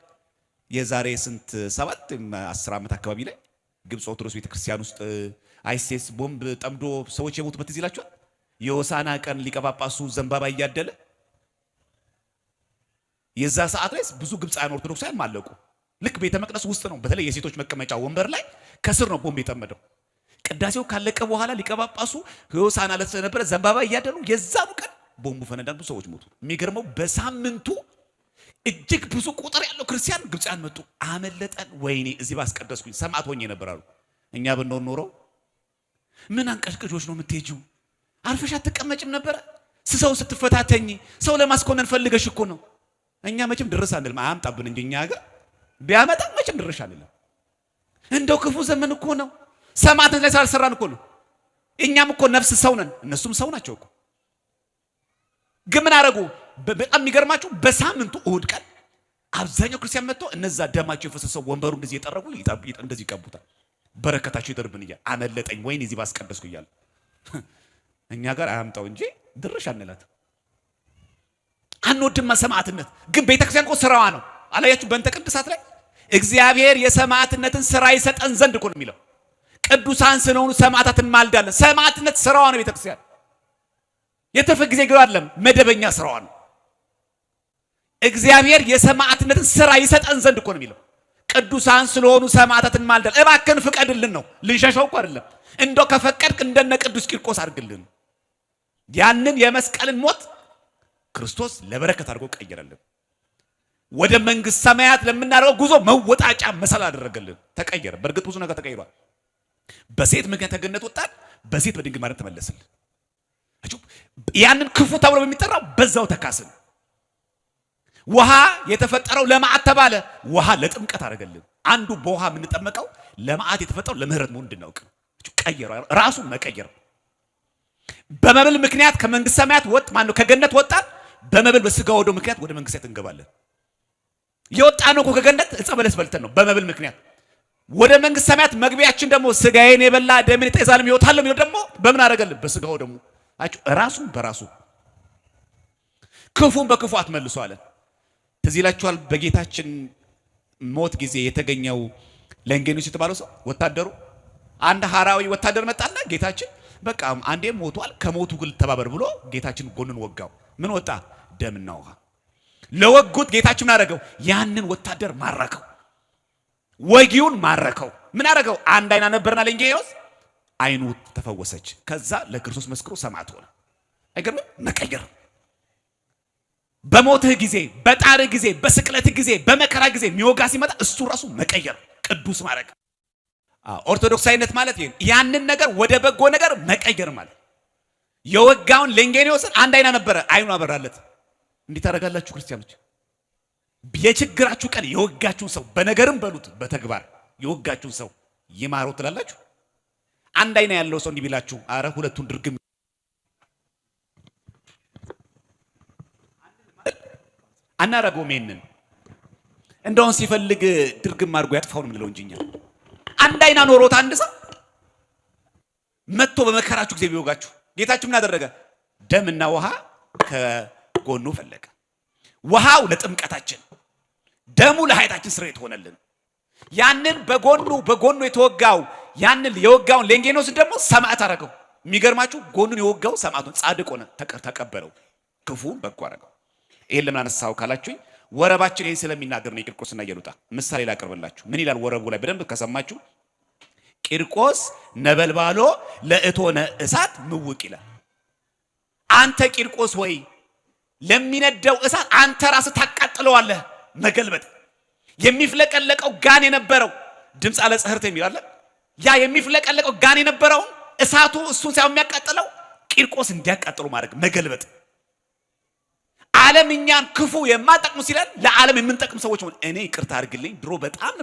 የዛሬ ስንት 7-10 ዓመት አካባቢ ላይ ግብጽ ኦርቶዶክስ ቤተክርስቲያን ውስጥ አይሲስ ቦምብ ጠምዶ ሰዎች የሞቱበት ትዝ ይላችኋል። የሆሳና ቀን ሊቀ ጳጳሱ ዘንባባ እያደለ የዛ ሰዓት ላይ ብዙ ግብጻውያን ኦርቶዶክሳውያን ማለቁ። ልክ ቤተ መቅደስ ውስጥ ነው፣ በተለይ የሴቶች መቀመጫ ወንበር ላይ ከስር ነው ቦምብ የጠመደው። ቅዳሴው ካለቀ በኋላ ሊቀ ጳጳሱ የሆሳና ዕለት ስለነበረ ዘንባባ እያደሉ የዛኑ ቀን ቦምቡ ፈነዳን፣ ብዙ ሰዎች ሞቱ። የሚገርመው በሳምንቱ እጅግ ብዙ ቁጥር ያለው ክርስቲያን ግብጻውያን መጡ። አመለጠን፣ ወይኔ እዚህ ባስቀደስኩኝ ሰማዕት ሆኜ ነበር አሉ። እኛ ብንሆን ኖሮ ምን አንቀሽቅጆች ነው የምትሄጂው? አርፈሽ አትቀመጭም ነበረ? ሰው ስትፈታተኝ ሰው ለማስኮነን ፈልገሽ እኮ ነው። እኛ መቼም ድረስ አንልም፣ አያምጣብን እንጂ እኛ ሀገር ቢያመጣ መቼም ድረሽ አንልም። እንደው ክፉ ዘመን እኮ ነው። ሰማዕትነት ላይ ስላልሰራን እኮ ነው። እኛም እኮ ነፍስ ሰው ነን፣ እነሱም ሰው ናቸው እኮ። ግን ምን አደረጉ? በጣም የሚገርማችሁ በሳምንቱ እሁድ ቀን አብዛኛው ክርስቲያን መጥቶ እነዛ ደማቸው የፈሰሰው ወንበሩ እንደዚህ የጠረጉ እንደዚህ ይቀቡታል። በረከታቸው ይደርብን እያለ አመለጠኝ፣ ወይኔ እዚህ ባስቀደስኩ እያለ እኛ ጋር አያምጣው እንጂ ድርሽ አንላት። አንወድማ ሰማዕትነት። ግን ቤተክርስቲያን እኮ ስራዋ ነው። አላያችሁ? በእንተ ቅድሳት ላይ እግዚአብሔር የሰማዕትነትን ስራ ይሰጠን ዘንድ እኮ ነው የሚለው። ቅዱሳን ስለሆኑ ሰማዕታትን ማልዳለን። ሰማዕትነት ስራዋ ነው ቤተክርስቲያን። የትርፍ ጊዜ ግብ አይደለም፣ መደበኛ ስራዋ ነው። እግዚአብሔር የሰማዕትነትን ስራ ይሰጠን ዘንድ እኮ ነው የሚለው። ቅዱሳን ስለሆኑ ሰማዕታትን ማልዳለን። እባክን ፍቀድልን ነው፣ ልንሸሸው እኮ አይደለም። እንደው ከፈቀድክ እንደነ ቅዱስ ቂርቆስ አድርግልን። ያንን የመስቀልን ሞት ክርስቶስ ለበረከት አድርጎ ቀየረልን። ወደ መንግስት ሰማያት ለምናደርገው ጉዞ መወጣጫ መሰል አደረገልን። ተቀየረ። በእርግጥ ብዙ ነገር ተቀይሯል። በሴት ምክንያት ከገነት ወጣን፣ በሴት በድንግል ማርያም ተመለስልን። ያንን ክፉ ተብሎ በሚጠራው በዛው ተካስን። ውሃ የተፈጠረው ለመዓት ተባለ፣ ውሃ ለጥምቀት አደረገልን። አንዱ በውሃ የምንጠመቀው ለመዓት የተፈጠረው ለምህረት መሆኑን እንድናውቅ ቀየረ። ራሱን መቀየር። በመብል ምክንያት ከመንግስት ሰማያት ወጥ ማነው ከገነት ወጣን። በመብል በስጋ ወዶ ምክንያት ወደ መንግስት ሰማያት እንገባለን። የወጣነው እኮ ከገነት ዕፀ በለስ በልተን ነው፣ በመብል ምክንያት። ወደ መንግስት ሰማያት መግቢያችን ደግሞ ስጋዬን የበላ ደሜን የጠጣ ዘላለም ሕይወት አለው የሚለው ደግሞ በምን አደረገልን? በስጋው ደግሞ አጭ ራሱን በራሱ ክፉን በክፉ አትመልሱ አለን። ትዝ ይላችኋል በጌታችን ሞት ጊዜ የተገኘው ለንጌኖስ የተባለው ሰው ወታደሩ አንድ ሐራዊ ወታደር መጣና ጌታችን በቃ አንዴ ሞቷል ከሞቱ ግል ተባበር ብሎ ጌታችን ጎንን ወጋው። ምን ወጣ? ደምና ውሃ። ለወጉት ጌታችን ምን አደረገው? ያንን ወታደር ማረከው፣ ወጊውን ማረከው። ምን አደረገው? አንድ አይና ነበርና ለንጌኖስ አይኑ ተፈወሰች። ከዛ ለክርስቶስ መስክሮ ሰማዕት ሆነ። አይገርምም? መቀየር። በሞትህ ጊዜ፣ በጣርህ ጊዜ፣ በስቅለትህ ጊዜ፣ በመከራ ጊዜ የሚወጋ ሲመጣ እሱ ራሱ መቀየር፣ ቅዱስ ማድረግ። ኦርቶዶክሳዊነት ማለት ይሄን ያንን ነገር ወደ በጎ ነገር መቀየር ማለት። የወጋውን ለንጌኖስን አንድ አይና ነበረ፣ አይኑ አበራለት። እንዲህ ታደርጋላችሁ ክርስቲያኖች። የችግራችሁ ቀን የወጋችሁን ሰው በነገርም በሉት በተግባር የወጋችሁን ሰው ይማረው ትላላችሁ። አንድ አይና ያለው ሰው እንዲህ ቢላችሁ አረ ሁለቱን ድርግም አናረገውም። ይሄንን እንደውን ሲፈልግ ድርግም አድርጎ ያጥፋው ነው የምንለው እንጂ እኛ አንድ አይና ኖሮት አንድ ሰው መጥቶ በመከራችሁ ጊዜ ቢወጋችሁ ጌታችሁ ምን አደረገ? ደምና ውሃ ከጎኑ ፈለቀ። ውሃው ለጥምቀታችን፣ ደሙ ለኃጢአታችን ስርየት ሆነልን። ያንን በጎኑ የተወጋው ያንን የወጋውን ለንጌኖስን ደግሞ ሰማዕት አደረገው። የሚገርማችሁ ጎኑን የወጋው ሰማዕት ሆነ፣ ጻድቅ ሆነ፣ ተቀበለው፣ ክፉን በጎ አደረገው። ይሄን ለምን አነሳው ካላችሁኝ ወረባችን ይሄን ስለሚናገር ነው። ቂርቆስና ኢየሉጣ ምሳሌ ላቀርብላችሁ። ምን ይላል ወረቡ ላይ በደንብ ከሰማችሁ? ቂርቆስ ነበልባሎ ለእቶነ እሳት ምውቅ ይላል። አንተ ቂርቆስ ወይ ለሚነደው እሳት አንተ ራስህ ታቃጥለዋለህ። መገልበጥ የሚፍለቀለቀው ጋን የነበረው ድምፅ አለ ጽህርት የሚላል ያ የሚፍለቀለቀው ጋን የነበረው እሳቱ እሱን ሳይሆን የሚያቃጥለው ቂርቆስ እንዲያቃጥሉ ማድረግ መገልበጥ። ዓለም እኛን ክፉ የማጠቅሙ ሲለን ለዓለም የምንጠቅም ሰዎች ሆነ። እኔ ይቅርታ አድርግልኝ ድሮ በጣም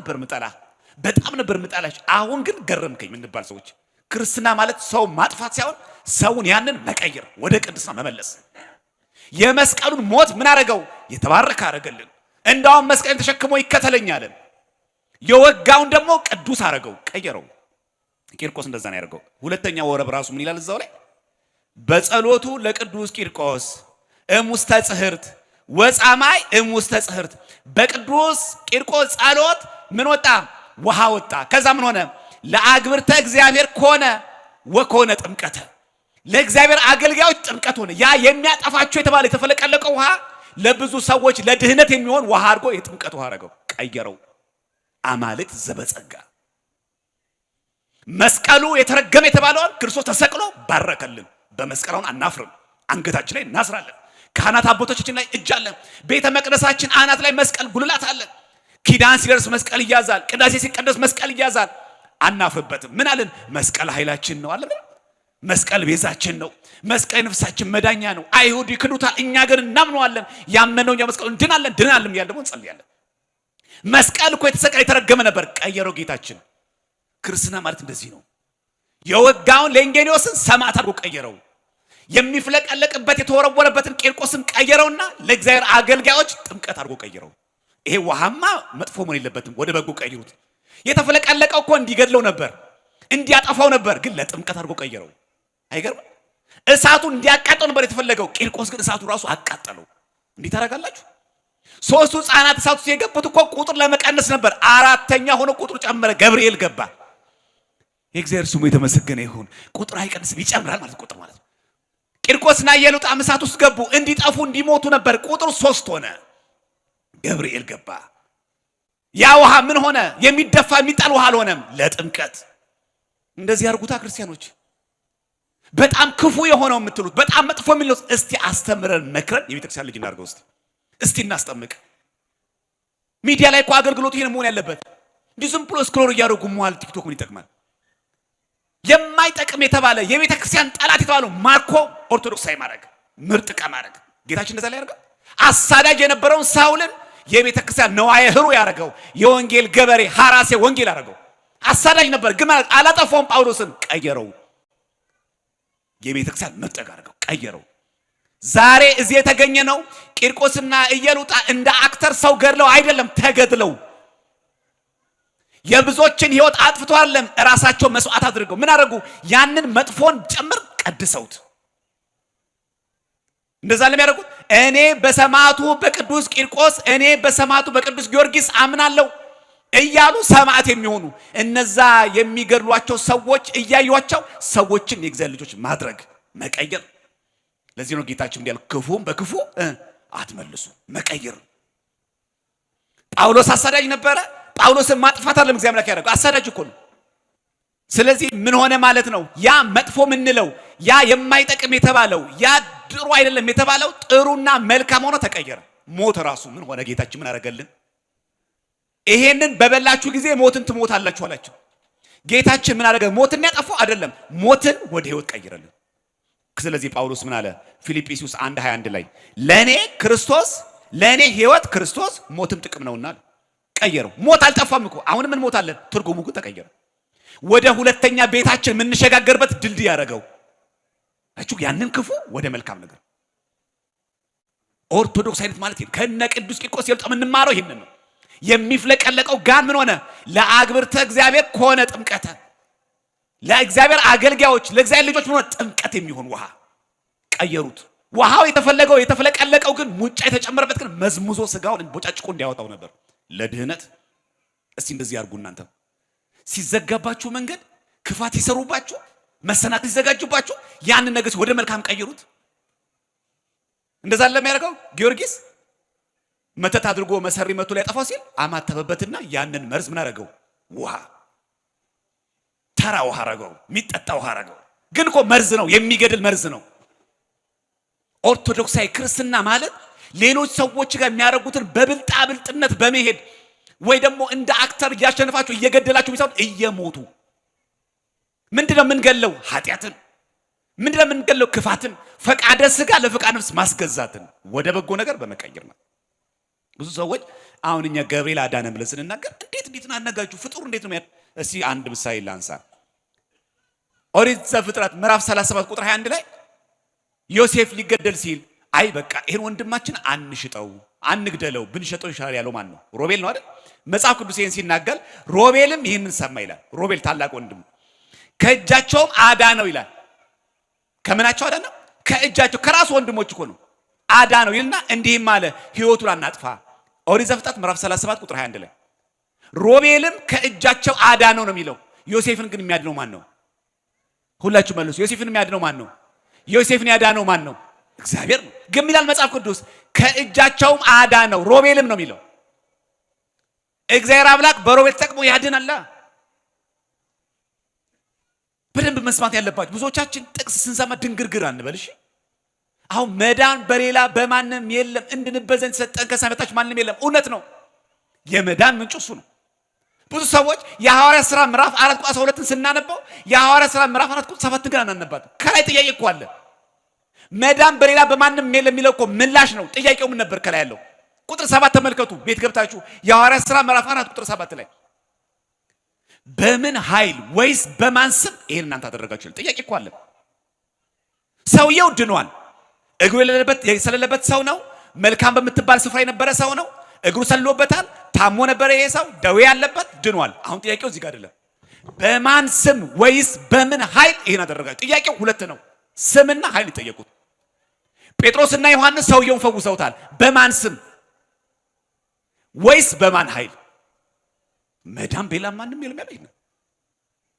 ነበር ምጠላሽ፣ አሁን ግን ገረምከኝ ምንባል ሰዎች። ክርስትና ማለት ሰው ማጥፋት ሳይሆን ሰውን ያንን መቀየር ወደ ቅድስና መመለስ። የመስቀሉን ሞት ምን አረገው? የተባረከ አረገልን። እንዳውም መስቀልን ተሸክሞ ይከተለኛልን። የወጋውን ደግሞ ቅዱስ አረገው፣ ቀየረው። ቂርቆስ እንደዛ ነው ያደርገው። ሁለተኛ ወረብ ራሱ ምን ይላል እዛው ላይ? በጸሎቱ ለቅዱስ ቂርቆስ እሙስተ ጽህርት ወጻማይ እሙስተ ጽህርት። በቅዱስ ቂርቆስ ጸሎት ምን ወጣ? ውሃ ወጣ። ከዛ ምን ሆነ? ለአግብርተ እግዚአብሔር ኮነ ወኮነ ጥምቀተ። ለእግዚአብሔር አገልጋዮች ጥምቀት ሆነ። ያ የሚያጠፋቸው የተባለ የተፈለቀለቀው ውሃ ለብዙ ሰዎች ለድህነት የሚሆን ውሃ አድርጎ የጥምቀት ውሃ አረገው፣ ቀየረው። አማልክት ዘበጸጋ። መስቀሉ የተረገመ የተባለውን ክርስቶስ ተሰቅሎ ባረከልን። በመስቀላውን አናፍርም፣ አንገታችን ላይ እናስራለን። ካህናት አባቶቻችን ላይ እጅ አለ። ቤተ መቅደሳችን አናት ላይ መስቀል ጉልላት አለ። ኪዳን ሲደርስ መስቀል ይያዛል። ቅዳሴ ሲቀደስ መስቀል ይያዛል። አናፍርበትም። ምን አለን? መስቀል ኃይላችን ነው አለ። መስቀል ቤዛችን ነው። መስቀል ነፍሳችን መዳኛ ነው። አይሁድ ይክዱታል፣ እኛ ግን እናምነዋለን። ያመነው እኛ መስቀሉ ድናለን እያልን ደግሞ እንጸልያለን። መስቀል እኮ የተሰቀለ የተረገመ ነበር፣ ቀየረው ጌታችን። ክርስትና ማለት እንደዚህ ነው። የወጋውን ሌንጌኒዮስን ሰማዕት አድርጎ ቀየረው። የሚፍለቀለቅበት የተወረወረበትን ቂርቆስን ቀየረውና ለእግዚአብሔር አገልጋዮች ጥምቀት አድርጎ ቀየረው። ይሄ ውሃማ መጥፎ መሆን የለበትም፣ ወደ በጎ ቀይሩት። የተፈለቀለቀው እኮ እንዲገድለው ነበር፣ እንዲያጠፋው ነበር፣ ግን ለጥምቀት አድርጎ ቀየረው። አይገርም? እሳቱ እንዲያቃጠው ነበር የተፈለገው፣ ቂርቆስ ግን እሳቱ ራሱ አቃጠለው። እንዴት ታደርጋላችሁ? ሶስቱ ሕፃናት እሳቱ የገቡት እኮ ቁጥር ለመቀነስ ነበር። አራተኛ ሆኖ ቁጥሩ ጨመረ፣ ገብርኤል ገባ። የእግዚአብሔር ስሙ የተመሰገነ ይሁን። ቁጥር አይቀንስም፣ ይጨምራል ማለት ቁጥር ማለት ነው። ቂርቆስና ኢየሉጣም እሳት ውስጥ ገቡ፣ እንዲጠፉ እንዲሞቱ ነበር። ቁጥር 3 ሆነ፣ ገብርኤል ገባ። ያ ውሃ ምን ሆነ? የሚደፋ የሚጣል ውሃ አልሆነም፣ ለጥምቀት። እንደዚህ ያርጉታ ክርስቲያኖች። በጣም ክፉ የሆነው የምትሉት በጣም መጥፎ የሚለው እስቲ አስተምረን መክረን የቤተክርስቲያን ልጅ እናድርገው። እስቲ እናስጠምቅ። ሚዲያ ላይ እኮ አገልግሎቱ ይሄን መሆን ያለበት። እንዲህ ዝም ብሎ ስክሮል እያደረጉ መዋል ቲክቶክ ምን ይጠቅማል? የማይጠቅም የተባለ የቤተክርስቲያን ጠላት የተባለው ማርኮ ኦርቶዶክሳዊ ማድረግ፣ ምርጥ ዕቃ ማድረግ። ጌታችን እንደዛ ላይ ያደርጋል። አሳዳጅ የነበረውን ሳውልን የቤተክርስቲያን ነዋየ ህሩ ያደረገው፣ የወንጌል ገበሬ ሐራሴ ወንጌል ያደረገው። አሳዳጅ ነበር ግን ማለት አላጠፋውም። ጳውሎስን ቀየረው፣ የቤተክርስቲያን ምርጥ ዕቃ አደረገው፣ ቀየረው። ዛሬ እዚህ የተገኘ ነው ቂርቆስና ኢየሉጣ እንደ አክተር ሰው ገድለው አይደለም፣ ተገድለው የብዙዎችን ህይወት አጥፍተዋል። ራሳቸው መስዋዕት አድርገው ምን አደረጉ? ያንን መጥፎን ጭምር ቀድሰውት። እንደዛ ለሚያደርጉት እኔ በሰማዕቱ በቅዱስ ቂርቆስ እኔ በሰማዕቱ በቅዱስ ጊዮርጊስ አምናለሁ እያሉ ሰማዕት የሚሆኑ እነዛ የሚገድሏቸው ሰዎች እያዩዋቸው ሰዎችን የእግዚአብሔር ልጆች ማድረግ መቀየር። ለዚህ ነው ጌታችን እንዲያል ክፉም በክፉ አትመልሱ፣ መቀየር። ጳውሎስ አሳዳጅ ነበረ። ጳውሎስን ማጥፋት አይደለም እግዚአብሔር አምላክ ያደረገው፣ አሳዳጅ እኮ ነው። ስለዚህ ምን ሆነ ማለት ነው? ያ መጥፎ ምንለው ያ የማይጠቅም የተባለው ያ ጥሩ አይደለም የተባለው ጥሩና መልካም ሆኖ ተቀየረ። ሞት ራሱ ምን ሆነ? ጌታችን ምን አደረገልን? ይሄንን በበላችሁ ጊዜ ሞትን ትሞታላችሁ አላቸው። ጌታችን ምን አደረገ? ሞትን ያጠፋው አይደለም፣ ሞትን ወደ ህይወት ቀይረልን። ስለዚህ ጳውሎስ ምን አለ? ፊልጵስዩስ 1:21 ላይ ለኔ ክርስቶስ ለኔ ህይወት ክርስቶስ ሞትም ጥቅም ነውና ቀየረው። ሞት አልጠፋም እኮ አሁንም ምን ሞታለን? ትርጉሙ ግን ተቀየረ። ወደ ሁለተኛ ቤታችን የምንሸጋገርበት ድልድይ ያደረገው አችሁ ያንን ክፉ ወደ መልካም ነገር። ኦርቶዶክስ አይነት ማለት ይሄ ከነ ቅዱስ ቂርቆስ ይልጣ የምንማረው ይሄንን ነው። የሚፍለቀለቀው ጋን ምን ሆነ? ለአግብርተ እግዚአብሔር ከሆነ ጥምቀተ ለእግዚአብሔር አገልጋዮች ለእግዚአብሔር ልጆች ምን ሆነ? ጥምቀት የሚሆን ውሃ ቀየሩት። ውሃው የተፈለገው የተፈለቀለቀው ግን ሙጫ የተጨመረበት ግን መዝሙዞ ስጋውን ቦጫጭቆ እንዲያወጣው ነበር ለድህነት። እስቲ እንደዚህ ያርጉ። እናንተ ሲዘጋባችሁ መንገድ ክፋት ይሰሩባችሁ መሰናክል ሲዘጋጁባችሁ ያንን ነገር ወደ መልካም ቀይሩት። እንደዛ ለሚያደርገው ጊዮርጊስ መተት አድርጎ መሰሪ መቶ ላይ ያጠፋው ሲል አማተበበትና ያንን መርዝ ምን አደረገው? ውሃ ተራ ውሃ አደረገው፣ የሚጠጣ ውሃ አደረገው። ግን እኮ መርዝ ነው፣ የሚገድል መርዝ ነው። ኦርቶዶክሳዊ ክርስትና ማለት ሌሎች ሰዎች ጋር የሚያደርጉትን በብልጣ ብልጥነት በመሄድ ወይ ደግሞ እንደ አክተር እያሸነፋችሁ እየገደላችሁ ቢሳው እየሞቱ ምንድነው የምንገለው? ኃጢአትን። ምንድነው የምንገለው? ክፋትን፣ ፈቃደ ስጋ ለፈቃደ ነፍስ ማስገዛትን ወደ በጎ ነገር በመቀየር ነው። ብዙ ሰዎች አሁን እኛ ገብርኤል አዳነ ብለን ስንናገር እንዴት አናጋችሁ ፍጡር እንዴት ነው? እስቲ አንድ ምሳሌ ላንሳ። ኦሪት ዘፍጥረት ምዕራፍ 37 ቁጥር 21 ላይ ዮሴፍ ሊገደል ሲል አይ በቃ ይሄን ወንድማችን አንሽጠው አንግደለው ብንሸጠው ይሻላል ያለው ማን ነው? ሮቤል ነው አይደል? መጽሐፍ ቅዱስ ይሄን ሲናገር ሮቤልም ይሄንን ሰማ ይላል። ሮቤል ታላቅ ወንድም ከእጃቸውም አዳነው ይላል። ከምናቸው አዳነው? ከእጃቸው ከራሱ ወንድሞች እኮ ነው አዳነው ይልና እንዲህም አለ ሕይወቱን አናጥፋ። ኦሪት ዘፍጥረት ምዕራፍ 37 ቁጥር 21 ላይ ሮቤልም ከእጃቸው አዳነው ነው የሚለው። ዮሴፍን ግን የሚያድነው ማን ነው? ሁላችሁ መልሱ። ዮሴፍን የሚያድነው ማን ነው? ዮሴፍን ያዳነው ማን ነው? እግዚአብሔር ነው። ግን ይላል መጽሐፍ ቅዱስ ከእጃቸውም አዳነው ሮቤልም ነው የሚለው። እግዚአብሔር አምላክ በሮቤል ተጠቅሞ ያድናል። በደንብ መስማት ያለባችሁ ብዙዎቻችን ጥቅስ ስንሰማ ድንግርግር አንበልሽ። አሁን መዳን በሌላ በማንም የለም እንድንበዘን ተሰጠን ከሰማይ በታች ማንም የለም። እውነት ነው። የመዳን ምንጭ እሱ ነው። ብዙ ሰዎች የሐዋርያት ሥራ ምዕራፍ 4 ቁጥር 12ን ስናነበው የሐዋርያት ሥራ ምዕራፍ 4 ቁጥር 7 ግን አናነባትም። ከላይ ጥያቄ እኮ አለ። መዳን በሌላ በማንም የለም የሚለው እኮ ምላሽ ነው። ጥያቄው ምን ነበር? ከላይ ያለው ቁጥር 7 ተመልከቱ። ቤት ገብታችሁ የሐዋርያት ሥራ ምዕራፍ 4 ቁጥር 7 ላይ በምን ኃይል ወይስ በማን ስም ይሄን እናንተ አደረጋችሁ? ጥያቄ እኮ አለ። ሰውየው ድኗል። እግሩ የሰለለበት ሰው ነው። መልካም በምትባል ስፍራ የነበረ ሰው ነው። እግሩ ሰልሎበታል። ታሞ ነበረ። ይሄ ሰው ደዌ ያለበት ድኗል። አሁን ጥያቄው እዚህ ጋር አይደለም። በማን ስም ወይስ በምን ኃይል ይሄን አደረጋችሁ? ጥያቄው ሁለት ነው። ስምና ኃይል ይጠየቁት። ጴጥሮስና ዮሐንስ ሰውየውን ፈውሰውታል። በማን ስም ወይስ በማን ኃይል? መዳን በሌላ ማንም የለም ያለኝ ነው።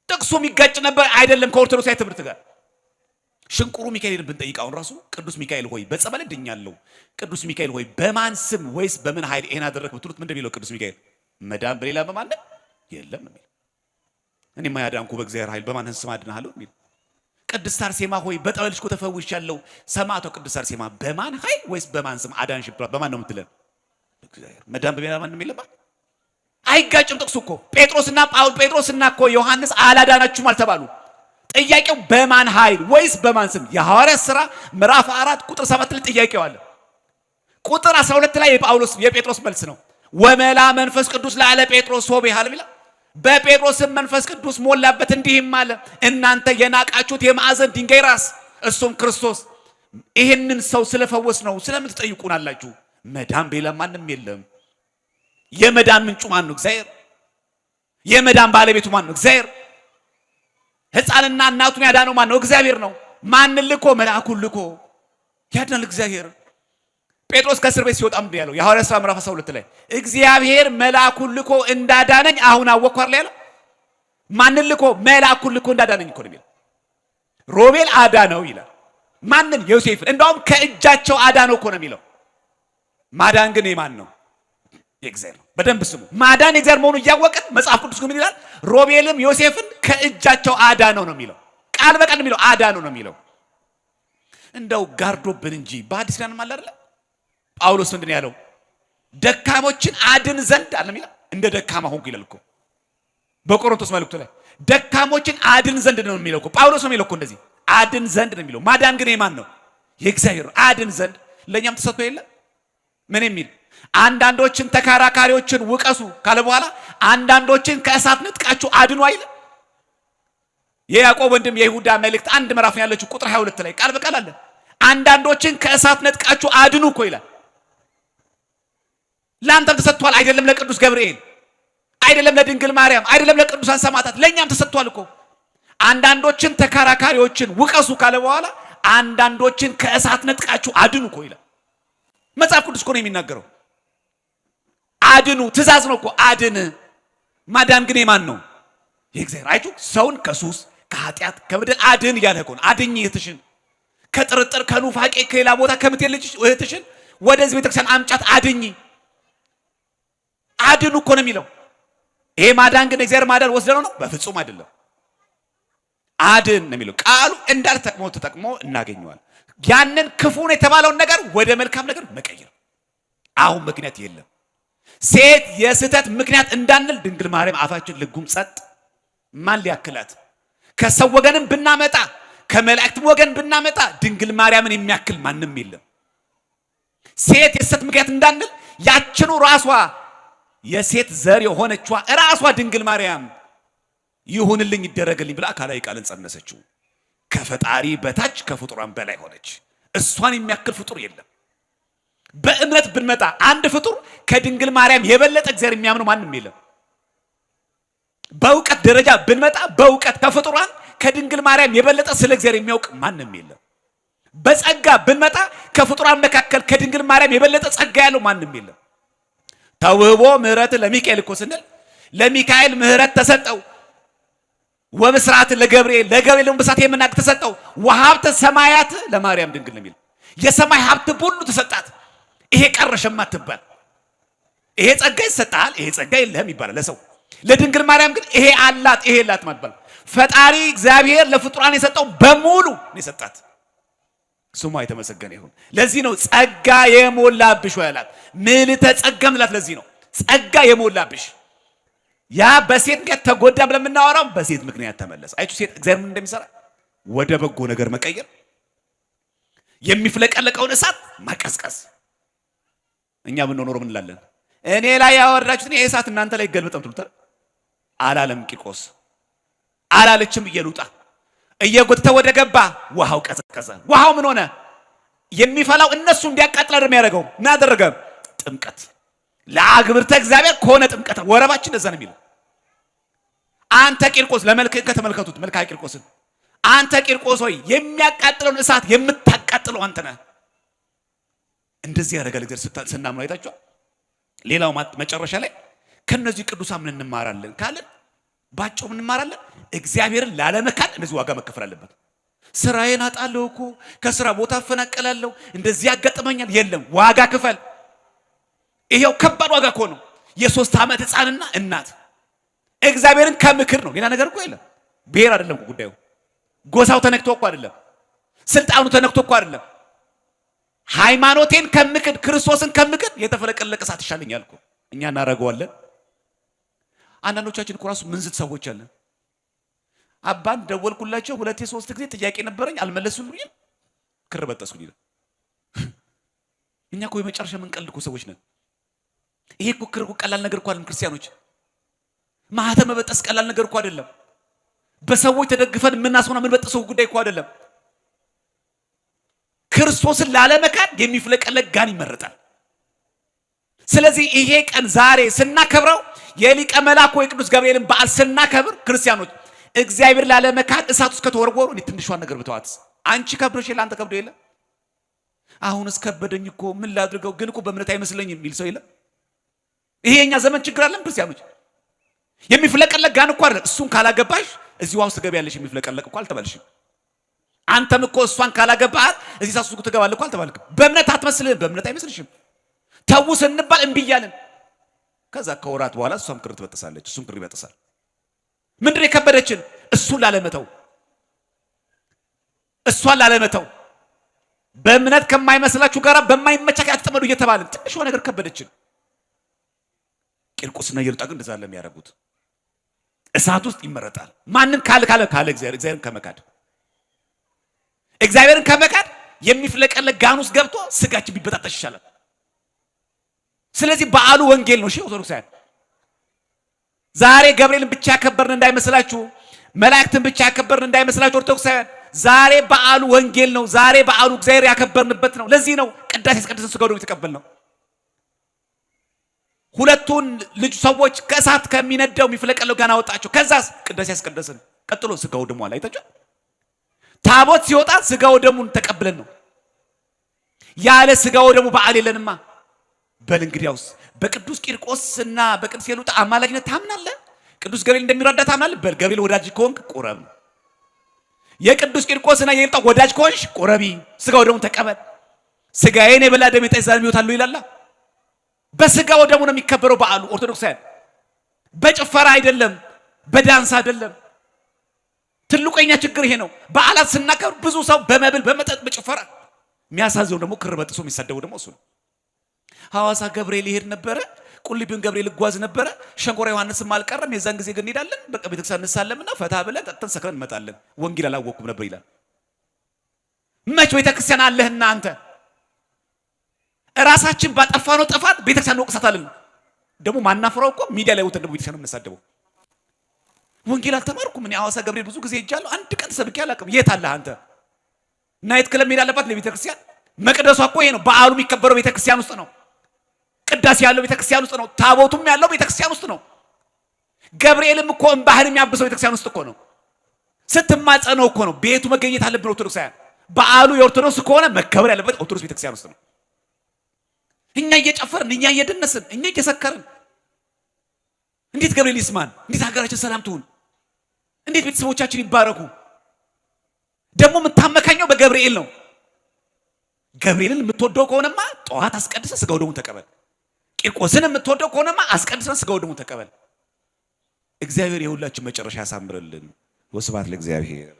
ጥቅሱ የሚጋጭ ነበር አይደለም ከኦርቶዶክሳዊ ትምህርት ጋር። ሽንቁሩ ሚካኤልን ብንጠይቃውን ራሱ ቅዱስ ሚካኤል ሆይ በጸበል ድኛለሁ፣ ቅዱስ ሚካኤል ሆይ በማን ስም ወይስ በምን ኃይል ይሄን አደረክ ብትሉት ምንድን ነው ቅዱስ ሚካኤል? መዳን በሌላ በማንም የለም የሚል። እኔማ ያዳንኩ በእግዚአብሔር ኃይል በማን ስም አድናለሁ የሚል። ቅድስት አርሴማ ሆይ በጠበልሽ እኮ ተፈውሻለሁ። ሰማዕቷ ቅድስት አርሴማ በማን ኃይል ወይስ በማን ስም አዳንሽ ብትሏት በማን ነው የምትለን? በእግዚአብሔር። መዳን በሌላ ማንም የለም። አይጋጭም ጥቅሱ እኮ። ጴጥሮስና እኮ ዮሐንስ አላዳናችሁም አልተባሉ። ጥያቄው በማን ኃይል ወይስ በማን ስም? የሐዋርያት ሥራ ምዕራፍ 4 ቁጥር 7 ላይ ጥያቄው አለ። ቁጥር 12 ላይ የጴጥሮስ መልስ ነው። ወመላ መንፈስ ቅዱስ ላለ ጴጥሮስ ሆቤሃል ይላል። በጴጥሮስም መንፈስ ቅዱስ ሞላበት እንዲህም አለ እናንተ የናቃችሁት የማዕዘን ድንጋይ ራስ እሱም ክርስቶስ ይህንን ሰው ስለፈወስ ነው ስለምን ትጠይቁናላችሁ? መዳን በሌላ ማንም የለም። የመዳን ምንጩ ማን ነው? እግዚአብሔር። የመዳን ባለቤቱ ማን ነው? እግዚአብሔር። ሕፃንና እናቱን ያዳነው ማን ነው? እግዚአብሔር ነው። ማንን ልኮ? መልአኩን ልኮ ያድናል እግዚአብሔር። ጴጥሮስ ከእስር ቤት ሲወጣ ምንድን ያለው? የሐዋርያት ሥራ ምዕራፍ 12 ላይ እግዚአብሔር መልአኩን ልኮ እንዳዳነኝ አሁን አወቅኩ አይደል ያለው? ማንን ልኮ? መልአኩን ልኮ እንዳዳነኝ እኮ ነው የሚለው። ሮቤል አዳነው ይላል። ማንን? ዮሴፍን። እንደውም ከእጃቸው አዳነው እኮ ነው የሚለው። ማዳን ግን የማን ነው? የእግዚአብሔር ነው። በደንብ ስሙ። ማዳን የእግዚአብሔር መሆኑ እያወቅን መጽሐፍ ቅዱስ ምን ይላል? ሮቤልም ዮሴፍን ከእጃቸው አዳነው ነው የሚለው። ቃል በቃል የሚለው አዳነው ነው የሚለው። እንደው ጋርዶብን እንጂ በአዲስ ኪዳንም አለ አይደል? ጳውሎስ ምንድን ነው ያለው? ደካሞችን አድን ዘንድ አለ የሚለው። እንደ ደካማ ሆንኩ ይላል እኮ በቆሮንቶስ መልእክቱ ላይ። ደካሞችን አድን ዘንድ ነው የሚለው እኮ ጳውሎስ ነው የሚለው እኮ እንደዚህ አድን ዘንድ ነው የሚለው። ማዳን ግን የማን ነው? የእግዚአብሔር ነው። አድን ዘንድ ለእኛም ተሰጥቶ የለ ምን የሚል አንዳንዶችን ተከራካሪዎችን ውቀሱ ካለ በኋላ አንዳንዶችን ከእሳት ነጥቃችሁ አድኑ አይል? የያዕቆብ ወንድም የይሁዳ መልእክት አንድ ምዕራፍ ነው ያለችው ቁጥር 22 ላይ ቃል በቃል አለ። አንዳንዶችን ከእሳት ነጥቃችሁ አድኑ እኮ ይላል። ለአንተም ተሰጥቷል አይደለም? ለቅዱስ ገብርኤል አይደለም? ለድንግል ማርያም አይደለም? ለቅዱሳን ሰማዕታት ለእኛም ተሰጥቷል እኮ። አንዳንዶችን ተከራካሪዎችን ውቀሱ ካለ በኋላ አንዳንዶችን ከእሳት ነጥቃችሁ አድኑ እኮ ይላል። መጽሐፍ ቅዱስ እኮ ነው የሚናገረው። አድኑ ትእዛዝ ነው እኮ አድን። ማዳን ግን የማን ነው? የእግዚአብሔር። አይቱ ሰውን ከሱስ ከኃጢአት ከበደል አድን እያለ እኮ ነው። አድኝ እህትሽን ከጥርጥር ከኑፋቄ ከሌላ ቦታ ከምትሄድ ልጅ እህትሽን ወደዚህ ቤተክርስቲያን አምጫት አድኝ። አድኑ እኮ ነው የሚለው። ይሄ ማዳን ግን እግዚአብሔር ማዳን ወስደነው ነው? በፍጹም አይደለም። አድን ነው የሚለው ቃሉ። እንዳለ ተጠቅሞ እናገኘዋል። ያንን ክፉን የተባለውን ነገር ወደ መልካም ነገር መቀየር። አሁን ምክንያት የለም። ሴት የስህተት ምክንያት እንዳንል ድንግል ማርያም አፋችን ልጉም ጸጥ። ማን ሊያክላት? ከሰው ወገንም ብናመጣ ከመላእክትም ወገን ብናመጣ ድንግል ማርያምን የሚያክል ማንም የለም። ሴት የስህተት ምክንያት እንዳንል ያችኑ ራሷ የሴት ዘር የሆነችዋ ራሷ ድንግል ማርያም ይሁንልኝ ይደረግልኝ ብላ አካላዊ ቃልን ጸነሰችው። ከፈጣሪ በታች ከፍጡራን በላይ ሆነች። እሷን የሚያክል ፍጡር የለም። በእምነት ብንመጣ አንድ ፍጡር ከድንግል ማርያም የበለጠ እግዚአብሔር የሚያምነው ማንም የለም። በእውቀት ደረጃ ብንመጣ በእውቀት ከፍጡራን ከድንግል ማርያም የበለጠ ስለ እግዚአብሔር የሚያውቅ ማንም የለም። በጸጋ ብንመጣ ከፍጡራን መካከል ከድንግል ማርያም የበለጠ ጸጋ ያለው ማንም የለም። ተውህቦ ምህረት ለሚካኤል እኮ ስንል ለሚካኤል ምህረት ተሰጠው። ወብስራት ለገብርኤል ደግሞ ብስራት የምናቅ ተሰጠው። ወሀብተ ሰማያት ለማርያም ድንግል ነው የሚል የሰማይ ሀብት ሁሉ ተሰጣት። ይሄ ቀረሸማ ትባል። ይሄ ጸጋ ይሰጣል፣ ይሄ ጸጋ የለህም ይባላል ለሰው። ለድንግል ማርያም ግን ይሄ አላት፣ ይሄ የላት ማለት ፈጣሪ እግዚአብሔር ለፍጡራን የሰጠው በሙሉ ነው የሰጣት። ስሟ የተመሰገነ ይሁን። ለዚህ ነው ጸጋ የሞላብሽ ያላት። ምልዕተ ጸጋ ምላት ለዚህ ነው ጸጋ የሞላብሽ። ያ በሴት ምክንያት ተጎዳ ብለን የምናወራው በሴት ምክንያት ተመለሰ። አይቱ ሴት እግዚአብሔር ምን እንደሚሰራ ወደ በጎ ነገር መቀየር፣ የሚፍለቀለቀውን እሳት ማቀዝቀዝ። እኛ ብንኖር ምን እንላለን? እኔ ላይ ያወራችሁትን ይሄ እሳት እናንተ ላይ ይገልበጣል ትሉታል። አላለም ቂርቆስ፣ አላለችም እየሉጣ እየጎተተ ወደ ገባ ውሃው ቀዘቀዘ። ውሃው ምን ሆነ? የሚፈላው እነሱ እንዲያቃጥል አይደለም ያደረገው። ምን አደረገ? ጥምቀት። ለአግብርተ እግዚአብሔር ከሆነ ጥምቀት ወረባችን እንደዛ ነው የሚለው። አንተ ቂርቆስ ለመልክ ከተመልከቱት መልካ ቂርቆስን አንተ ቂርቆስ ሆይ የሚያቃጥለውን እሳት የምታቃጥለው አንተ ነህ። እንደዚህ ያደርጋል እግዚአብሔር ስናምነው አይታችኋል። ሌላው መጨረሻ ላይ ከነዚህ ቅዱሳን ምን እንማራለን ካለን ባጭሩ ምን እንማራለን? እግዚአብሔርን ላለመካድ እንደዚህ ዋጋ መከፈል አለበት። ስራዬን አጣለሁ እኮ ከስራ ቦታ አፈናቀላለሁ እንደዚህ ያጋጥመኛል። የለም ዋጋ ክፈል። ይሄው ከባድ ዋጋ እኮ ነው። የ3 ዓመት ህፃንና እናት እግዚአብሔርን ከምክር ነው። ሌላ ነገር እኮ የለም። ብሔር አይደለም እኮ ጉዳዩ። ጎሳው ተነክቶ እኮ አይደለም። ስልጣኑ ተነክቶ እኮ አይደለም። ሃይማኖቴን ከምክድ ክርስቶስን ከምክድ የተፈለቀለቀ እሳት ይሻለኛል እኮ እኛ እናደርገዋለን። አንዳንዶቻችን እኮ ራሱ ምንዝት ሰዎች አለን። አባን ደወልኩላቸው 2-3 ጊዜ ጥያቄ ነበረኝ አልመለሱልኝም፣ ክር በጠስኩኝ። እኛ እኮ የመጨረሻ የምንቀልድ እኮ ሰዎች ነን። ይሄ እኮ ክር እኮ ቀላል ነገር እኮ አይደለም። ክርስቲያኖች ማህተም መበጠስ ቀላል ነገር እኮ አይደለም። በሰዎች ተደግፈን የምናስሆና የምንበጥሰው ጉዳይ እኮ አይደለም። ክርስቶስን ላለመካድ የሚፍለቀለቅ ጋን ይመረጣል። ስለዚህ ይሄ ቀን ዛሬ ስናከብረው የሊቀ መላኩ የቅዱስ ገብርኤልን በዓል ስናከብር ክርስቲያኖች እግዚአብሔር ላለመካድ እሳት ውስጥ ከተወረወሩ እንዴ ትንሿን ነገር ብተዋት። አንቺ ከብዶሽ የለ አንተ ከብዶ የለ። አሁንስ ከበደኝ እኮ ምን ላድርገው ግን እኮ በእምነት አይመስለኝም የሚል ሰው የለ። ይሄ የኛ ዘመን ችግር አለን ክርስቲያኖች። የሚፍለቀለቅ ጋን እኮ አይደለም። እሱን ካላገባሽ እዚህ ውስጥ ትገቢያለሽ። የሚፍለቀለቅ እኮ አልተባልሽም። አንተም እኮ እሷን ካላገባህ እዚህ ሳሱ ትገባለህ እኮ አልተባልክም። በእምነት አትመስልህም። በእምነት አይመስልሽም። ተው ስንባል እምቢ እያልን ከዛ ከወራት በኋላ እሷም ክር ትበጥሳለች፣ እሱም ክር ይበጥሳል። ምንድን የከበደችን? እሱን ላለመተው እሷን ላለመተው በእምነት ከማይመስላችሁ ጋር በማይመቻክ አትጠመዱ እየተባልን ትንሽ ነገር ከበደችን። ቂርቆስና ኢየሉጣ ግን እንደዛ ለሚያደርጉት እሳት ውስጥ ይመረጣል። ማንን ካለ እግዚአብሔርን ከመካድ እግዚአብሔርን ከመካድ የሚፍለቀለቅ ጋን ውስጥ ገብቶ ስጋችን ቢበጣጠሽ ይሻላል። ስለዚህ በዓሉ ወንጌል ነው። እሺ ኦርቶዶክሳውያን ዛሬ ገብርኤልን ብቻ ያከበርን እንዳይመስላችሁ፣ መላእክትን ብቻ ያከበርን እንዳይመስላችሁ ኦርቶዶክሳውያን ዛሬ በዓሉ ወንጌል ነው። ዛሬ በዓሉ እግዚአብሔር ያከበርንበት ነው። ለዚህ ነው ቅዳሴ ያስቀደሰን ሥጋው ደሙ የተቀበልነው። ሁለቱን ልጅ ሰዎች ከእሳት ከሚነደው የሚፍለቀለው ጋን አወጣቸው። ከዛስ ቅዳሴ ያስቀደሰን። ቀጥሎ ሥጋው ደሙ አለ። አይታችሁ ታቦት ሲወጣ ሥጋው ደሙን ተቀብለን ነው። ያለ ሥጋው ደሙ በዓል የለንማ። በል እንግዲያውስ በቅዱስ ቂርቆስና በቅዱስ ኢየሉጣ አማላጅነት ታምናለህ? ቅዱስ ገብርኤል እንደሚረዳ ታምናለህ? በል ገብርኤል ወዳጅ ከሆንክ ቁረብ። የቅዱስ ቂርቆስና የኢየሉጣ ወዳጅ ከሆንሽ ቁረቢ፣ ሥጋው ደሙን ተቀበል። ሥጋዬን የበላ ደም የጠጣ የዘላለም ሕይወት አለው ይላል። በሥጋው ደሙ ነው የሚከበረው በዓሉ። ኦርቶዶክሳውያን በጭፈራ አይደለም፣ በዳንስ አይደለም። ትልቁ የኛ ችግር ይሄ ነው። በዓላት ስናከብር ብዙ ሰው በመብል በመጠጥ በጭፈራ የሚያሳዝነው ደግሞ ክር በጥሶ የሚሳደቡ ደግሞ እሱ ነው። ሐዋሳ ገብርኤል ይሄድ ነበረ። ቁልቢውን ገብርኤል ጓዝ ነበረ። ሸንኮራ ዮሐንስም አልቀረም። የዛን ጊዜ ግን እንሄዳለን። በቃ ቤተክርስቲያን እንሳለምና ፈታ ብለን ጠጥተን ሰክረን እንመጣለን። ወንጌል አላወቅኩም ነበር ይላል። መች ቤተክርስቲያን አለህና አንተ? ራሳችን ባጠፋነው ጥፋት ቤተክርስቲያን እንወቅሳታለን። ደግሞ ማናፈራው እኮ ሚዲያ ላይ ወጥተን ደግሞ ቤተክርስቲያን የምንሳደበው። ወንጌል አልተማርኩም እኔ ሐዋሳ ገብርኤል ብዙ ጊዜ ሄጃለሁ። አንድ ቀን ሰብኬ አላውቅም። የት አለህ አንተ? ናይት ክለብ መሄድ አለባት ለቤተክርስቲያን። መቅደሷ እኮ ይሄ ነው። በዓሉ የሚከበረው ቤተክርስቲያን ውስጥ ነው። ቅዳሴ ያለው ቤተክርስቲያን ውስጥ ነው። ታቦቱም ያለው ቤተክርስቲያን ውስጥ ነው። ገብርኤልም እኮ እንባህን የሚያብሰው ቤተክርስቲያን ውስጥ እኮ ነው። ስትማጸነው እኮ ነው። ቤቱ መገኘት አለብን ኦርቶዶክሳውያን። በዓሉ የኦርቶዶክስ ከሆነ መከበር ያለበት ኦርቶዶክስ ቤተክርስቲያን ውስጥ ነው። እኛ እየጨፈርን፣ እኛ እየደነስን፣ እኛ እየሰከርን እንዴት ገብርኤል ይስማን? እንዴት ሀገራችን ሰላም ትሁን? እንዴት ቤተሰቦቻችን ይባረኩ? ደግሞ የምታመካኘው በገብርኤል ነው። ገብርኤልን የምትወደው ከሆነማ ጠዋት አስቀድሰ ስጋው ደሙን ተቀበል። ቂርቆስን የምትወደው ከሆነማ አስቀድሰን ስጋው ደሙን ተቀበል። እግዚአብሔር የሁላችን መጨረሻ ያሳምርልን። ወስብሐት ለእግዚአብሔር።